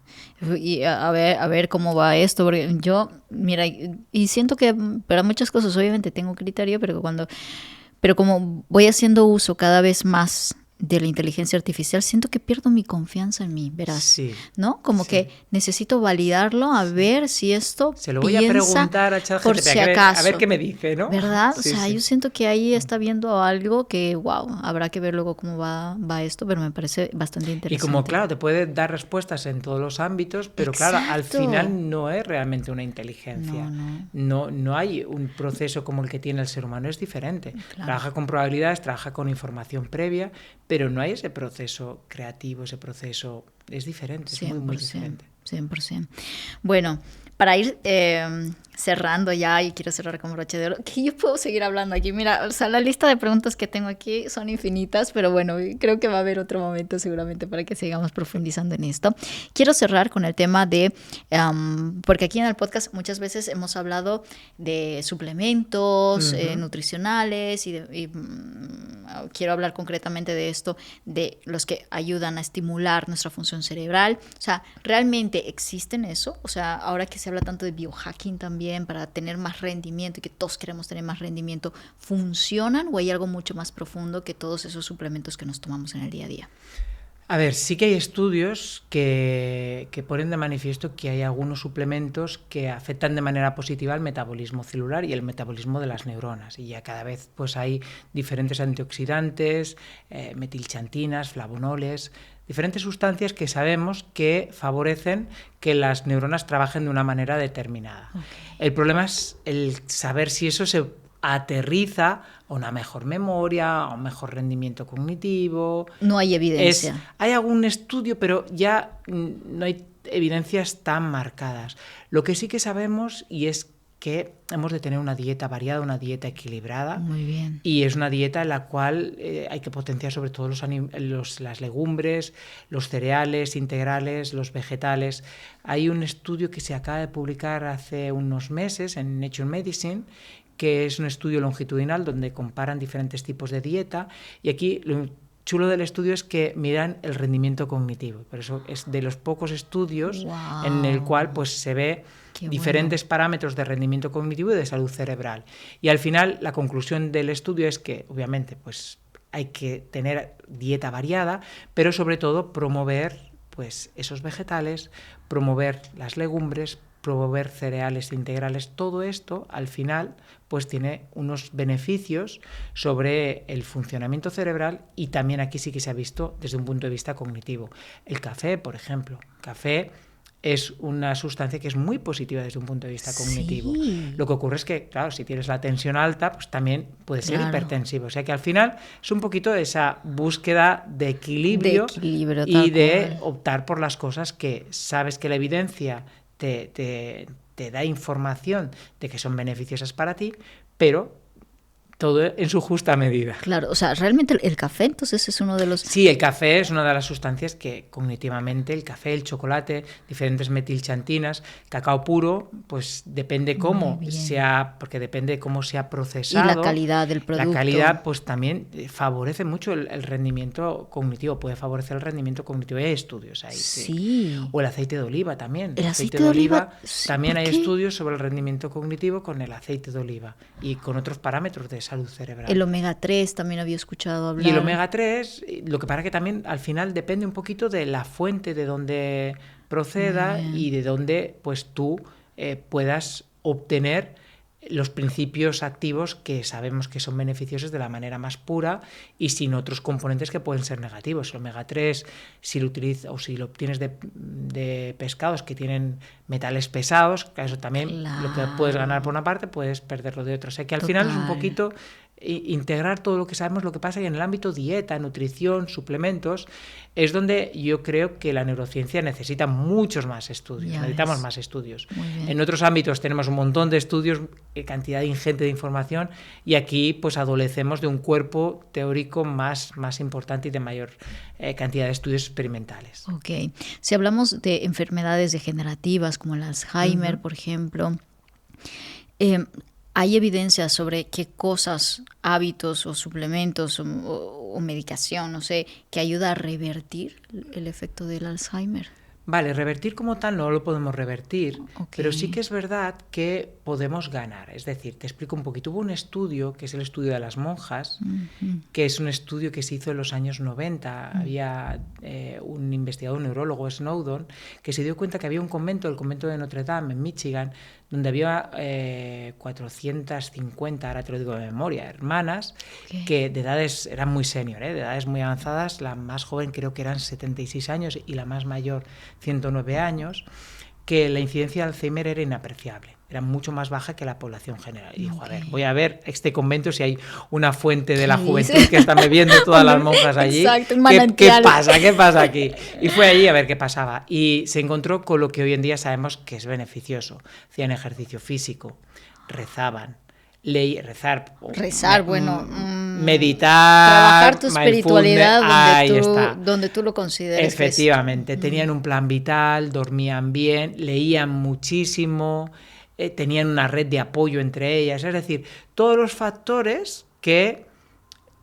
Y a ver cómo va esto, porque yo, mira, y siento que para muchas cosas obviamente tengo criterio, pero como voy haciendo uso cada vez más de la inteligencia artificial, siento que pierdo mi confianza en mí, verás,
sí,
¿no? Como
sí.
que necesito validarlo a ver si esto
se lo voy a preguntar a ChatGPT,
por si acaso,
a ver qué me dice, ¿no?
¿Verdad?
Sí,
o sea, yo siento que ahí está viendo algo que, wow, habrá que ver luego cómo va esto, pero me parece bastante interesante.
Y como, claro, te puede dar respuestas en todos los ámbitos, pero
Exacto.
claro, al final no es realmente una inteligencia. No hay un proceso como el que tiene el ser humano, es diferente. Claro. Trabaja con probabilidades, trabaja con información previa, pero no hay ese proceso creativo, ese proceso... Es diferente, es muy diferente.
100%. Bueno, para ir cerrando ya, y quiero cerrar con broche de oro, que yo puedo seguir hablando aquí. Mira, o sea, la lista de preguntas que tengo aquí son infinitas, pero bueno, creo que va a haber otro momento seguramente para que sigamos profundizando en esto. Quiero cerrar con el tema de, porque aquí en el podcast muchas veces hemos hablado de suplementos nutricionales y quiero hablar concretamente de esto, de los que ayudan a estimular nuestra función cerebral. O sea, ¿realmente existen eso? O sea, ahora que se habla tanto de biohacking también, para tener más rendimiento y que todos queremos tener más rendimiento, ¿funcionan o hay algo mucho más profundo que todos esos suplementos que nos tomamos en el día a día?
A ver, sí que hay estudios que ponen de manifiesto que hay algunos suplementos que afectan de manera positiva el metabolismo celular y el metabolismo de las neuronas. Y ya cada vez pues hay diferentes antioxidantes, metilxantinas, flavonoles, diferentes sustancias que sabemos que favorecen que las neuronas trabajen de una manera determinada. Okay. El problema es el saber si eso se aterriza a una mejor memoria, a un mejor rendimiento cognitivo.
No hay evidencia.
Hay algún estudio, pero ya no hay evidencias tan marcadas. Lo que sí que sabemos y es que hemos de tener una dieta variada, una dieta equilibrada.
Muy bien.
Y es una dieta en la cual hay que potenciar sobre todo las legumbres, los cereales integrales, los vegetales. Hay un estudio que se acaba de publicar hace unos meses en Nature Medicine, que es un estudio longitudinal donde comparan diferentes tipos de dieta, y aquí lo chulo del estudio es que miran el rendimiento cognitivo. Por eso es de los pocos estudios en el cual pues se ve diferentes parámetros de rendimiento cognitivo y de salud cerebral. Y al final la conclusión del estudio es que obviamente pues hay que tener dieta variada, pero sobre todo promover pues esos vegetales, promover las legumbres, promover cereales integrales. Todo esto al final pues tiene unos beneficios sobre el funcionamiento cerebral, y también aquí sí que se ha visto desde un punto de vista cognitivo. El café, por ejemplo. Café es una sustancia que es muy positiva desde un punto de vista cognitivo.
Sí.
Lo que ocurre es que, claro, si tienes la tensión alta, pues también puede ser hipertensivo. O sea que al final es un poquito esa búsqueda de equilibrio y de optar por las cosas que sabes que la evidencia te da información de que son beneficiosas para ti, pero todo en su justa medida.
Claro, o sea, realmente el café entonces es uno de los...
Sí, el café es una de las sustancias que cognitivamente, el café, el chocolate, diferentes metilxantinas, cacao puro, pues depende cómo sea, porque depende de cómo sea procesado.
Y la calidad del producto.
La calidad pues también favorece mucho el rendimiento cognitivo, puede favorecer el rendimiento cognitivo. Hay estudios ahí. Sí. O el aceite de oliva también.
El aceite de oliva
también hay estudios sobre el rendimiento cognitivo con el aceite de oliva y con otros parámetros de salud cerebral.
El omega 3 también había escuchado hablar.
Y el omega 3, lo que pasa que también al final depende un poquito de la fuente de donde proceda y de donde pues tú puedas obtener los principios activos que sabemos que son beneficiosos de la manera más pura y sin otros componentes que pueden ser negativos. El omega 3, si lo utilizas o si lo obtienes de pescados que tienen metales pesados, eso también lo que puedes ganar por una parte, puedes perderlo de otra. O sea que al final es un poquito integrar todo lo que sabemos. Lo que pasa que en el ámbito dieta, nutrición, suplementos, es donde yo creo que la neurociencia necesita muchos más estudios. Necesitamos más estudios. En otros ámbitos tenemos un montón de estudios, cantidad ingente de información, y aquí pues adolecemos de un cuerpo teórico más importante y de mayor cantidad de estudios experimentales.
Ok. Si hablamos de enfermedades degenerativas como el Alzheimer, por ejemplo, ¿hay evidencia sobre qué cosas, hábitos o suplementos o medicación, no sé, que ayuda a revertir el efecto del Alzheimer?
Vale, revertir como tal no lo podemos revertir, pero sí que es verdad que podemos ganar. Es decir, te explico un poquito. Hubo un estudio, que es el estudio de las monjas, que es un estudio que se hizo en los años 90. Había un investigador, un neurólogo, Snowdon, que se dio cuenta que había un convento, el convento de Notre Dame, en Michigan, donde había 450, ahora te lo digo de memoria, hermanas, que de edades eran muy senior, de edades muy avanzadas. La más joven creo que eran 76 años y la más mayor 109 años, que la incidencia de Alzheimer era inapreciable, era mucho más baja que la población general. Y dijo, a ver, voy a ver este convento si hay una fuente de la juventud que están bebiendo todas las monjas allí.
Exacto,
¿Qué pasa aquí? Y fue allí a ver qué pasaba. Y se encontró con lo que hoy en día sabemos que es beneficioso. Hacían ejercicio físico, rezaban, meditar,
trabajar tu espiritualidad donde tú lo consideres.
Efectivamente, tenían un plan vital, dormían bien, leían muchísimo, tenían una red de apoyo entre ellas, es decir, todos los factores que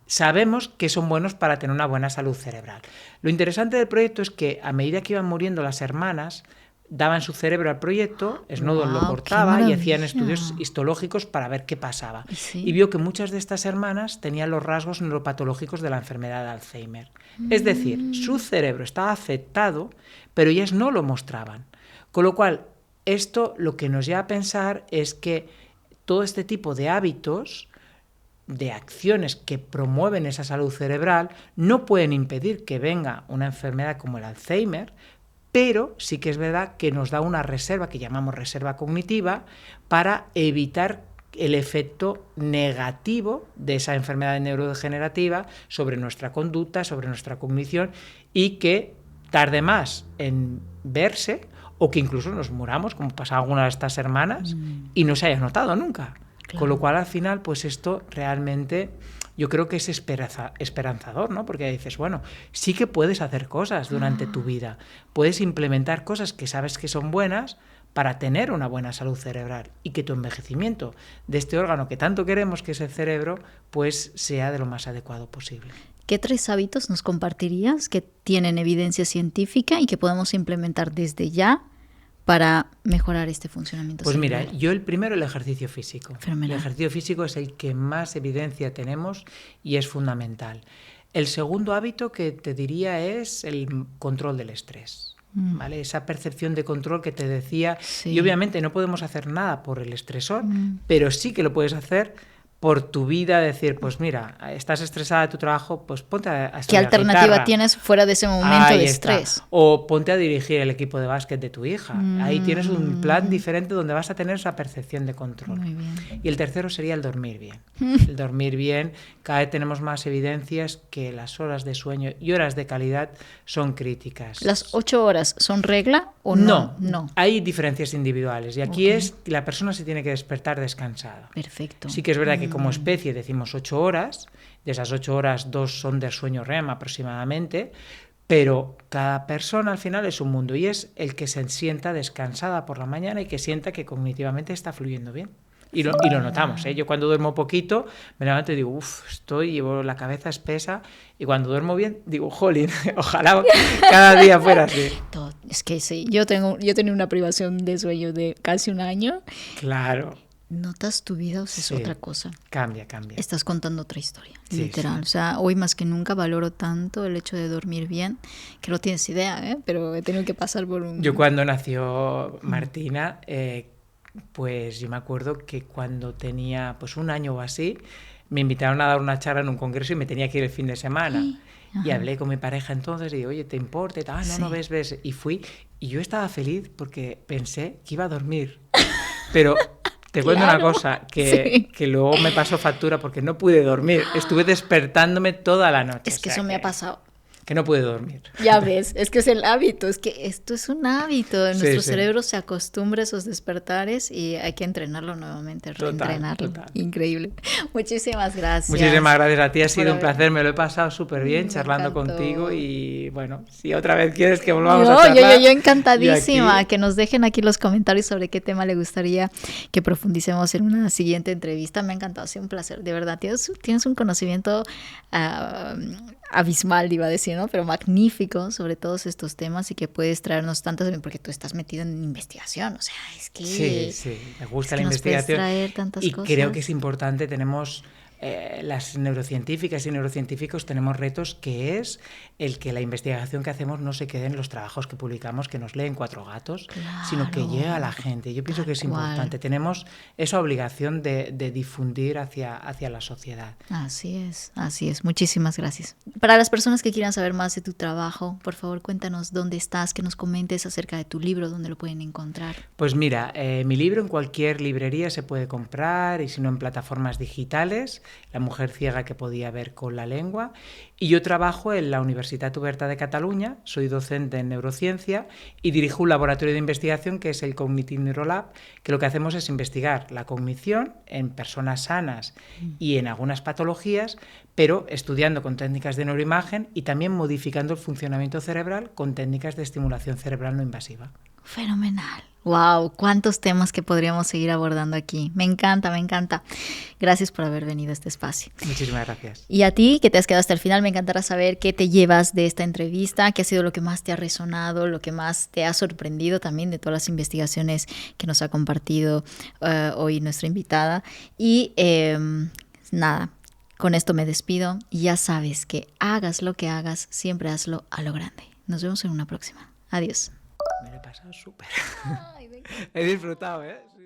sabemos que son buenos para tener una buena salud cerebral. Lo interesante del proyecto es que a medida que iban muriendo las hermanas, daban su cerebro al proyecto, Snowdon lo cortaba y hacían estudios histológicos para ver qué pasaba. Y vio que muchas de estas hermanas tenían los rasgos neuropatológicos de la enfermedad de Alzheimer. Es decir, su cerebro estaba afectado, pero ellas no lo mostraban. Con lo cual, esto lo que nos lleva a pensar es que todo este tipo de hábitos, de acciones que promueven esa salud cerebral, no pueden impedir que venga una enfermedad como el Alzheimer, pero sí que es verdad que nos da una reserva que llamamos reserva cognitiva para evitar el efecto negativo de esa enfermedad neurodegenerativa sobre nuestra conducta, sobre nuestra cognición, y que tarde más en verse o que incluso nos muramos, como pasaba alguna de estas hermanas, y no se haya notado nunca. Claro. Con lo cual, al final, pues esto realmente yo creo que es esperanzador, ¿no? Porque dices, bueno, sí que puedes hacer cosas durante tu vida, puedes implementar cosas que sabes que son buenas para tener una buena salud cerebral y que tu envejecimiento de este órgano que tanto queremos, que es el cerebro, pues sea de lo más adecuado posible.
¿Qué 3 hábitos nos compartirías que tienen evidencia científica y que podemos implementar desde ya para mejorar este funcionamiento
Pues
cerebral?
mira, yo el primero, el ejercicio físico.
Fenomenal.
El ejercicio físico es el que más evidencia tenemos y es fundamental. El segundo hábito que te diría es el control del estrés. ¿Vale? Esa percepción de control que te decía.
Sí.
Y obviamente no podemos hacer nada por el estresor, pero sí que lo puedes hacer por tu vida, decir, pues mira, estás estresada de tu trabajo, pues ponte a estudiar
¿Qué alternativa
guitarra.
tienes fuera de ese momento
Ahí
de
está.
estrés?
O ponte a dirigir el equipo de básquet de tu hija. Ahí tienes un plan diferente donde vas a tener esa percepción de control.
Muy bien.
Y el tercero sería el dormir bien. El dormir bien, cada vez tenemos más evidencias que las horas de sueño y horas de calidad son críticas.
¿Las 8 horas son regla o no?
No, hay diferencias individuales y aquí es que la persona se tiene que despertar descansada.
Perfecto.
Sí que es verdad que como especie decimos 8 horas, de esas 8 horas 2 son de sueño REM aproximadamente, pero cada persona al final es un mundo y es el que se sienta descansada por la mañana y que sienta que cognitivamente está fluyendo bien. Y lo notamos, ¿eh? Yo cuando duermo poquito me levanto y digo, llevo la cabeza espesa, y cuando duermo bien digo, jolín, ojalá cada día fuera así.
Es que sí, yo tengo una privación de sueño de casi un año.
Claro.
¿Notas tu vida o sea, es
Sí.
otra cosa?
Cambia.
Estás contando otra historia,
Sí,
literal.
sí.
O sea, hoy más que nunca valoro tanto el hecho de dormir bien, que no tienes idea, ¿eh? Pero he tenido que pasar por un...
Yo cuando nació Martina, pues yo me acuerdo que cuando tenía pues un año o así, me invitaron a dar una charla en un congreso y me tenía que ir el fin de semana. Y hablé con mi pareja entonces y digo, oye, ¿te importa? No, ves. Y fui. Y yo estaba feliz porque pensé que iba a dormir. Pero te cuento una cosa, que luego me pasó factura porque no pude dormir. Estuve despertándome toda la noche.
Es que eso me ha pasado.
Que no pude dormir.
Ya ves, es que es el hábito, es que esto es un hábito. Nuestro
Sí.
cerebro se acostumbra a esos despertares y hay que entrenarlo nuevamente, reentrenarlo.
Total.
Increíble. Muchísimas gracias.
Muchísimas gracias a ti, ha
por
sido un
haber-
placer, me lo he pasado súper bien
Me
charlando
encantó.
contigo y bueno, si otra vez quieres que volvamos a
Yo
charlar.
encantadísima.
yo aquí-
Que nos dejen aquí los comentarios sobre qué tema le gustaría que profundicemos en una siguiente entrevista. Me ha encantado, ha sido un placer, de verdad. Tienes un conocimiento abismal, iba a decir, ¿no? Pero magnífico sobre todos estos temas y que puedes traernos tantas, porque tú estás metido en investigación, o sea, es que...
Sí, me gusta
es
la
que nos puedes
investigación
traer tantas
y
cosas.
creo que es importante, tenemos... las neurocientíficas y neurocientíficos tenemos retos que es el que la investigación que hacemos no se quede en los trabajos que publicamos, que nos leen 4 gatos, sino que llegue a la gente. Yo pienso que es importante. Tenemos esa obligación de difundir hacia la sociedad.
Así es. Muchísimas gracias. Para las personas que quieran saber más de tu trabajo, por favor, cuéntanos dónde estás, que nos comentes acerca de tu libro, dónde lo pueden encontrar.
Pues mira, mi libro en cualquier librería se puede comprar y si no en plataformas digitales, La mujer ciega que podía ver con la lengua. Y yo trabajo en la Universitat Oberta de Cataluña, soy docente en neurociencia y dirijo un laboratorio de investigación que es el Cognitive Neurolab, que lo que hacemos es investigar la cognición en personas sanas y en algunas patologías, pero estudiando con técnicas de neuroimagen y también modificando el funcionamiento cerebral con técnicas de estimulación cerebral no invasiva.
Fenomenal. Wow, cuántos temas que podríamos seguir abordando aquí. Me encanta. Gracias por haber venido a este espacio.
Muchísimas gracias.
Y a ti, que te has quedado hasta el final, me encantará saber qué te llevas de esta entrevista, qué ha sido lo que más te ha resonado, lo que más te ha sorprendido también de todas las investigaciones que nos ha compartido hoy nuestra invitada. Y nada, con esto me despido y ya sabes que hagas lo que hagas, siempre hazlo a lo grande. Nos vemos en una próxima. Adiós.
Me lo he pasado súper. He disfrutado, ¿eh? Sí.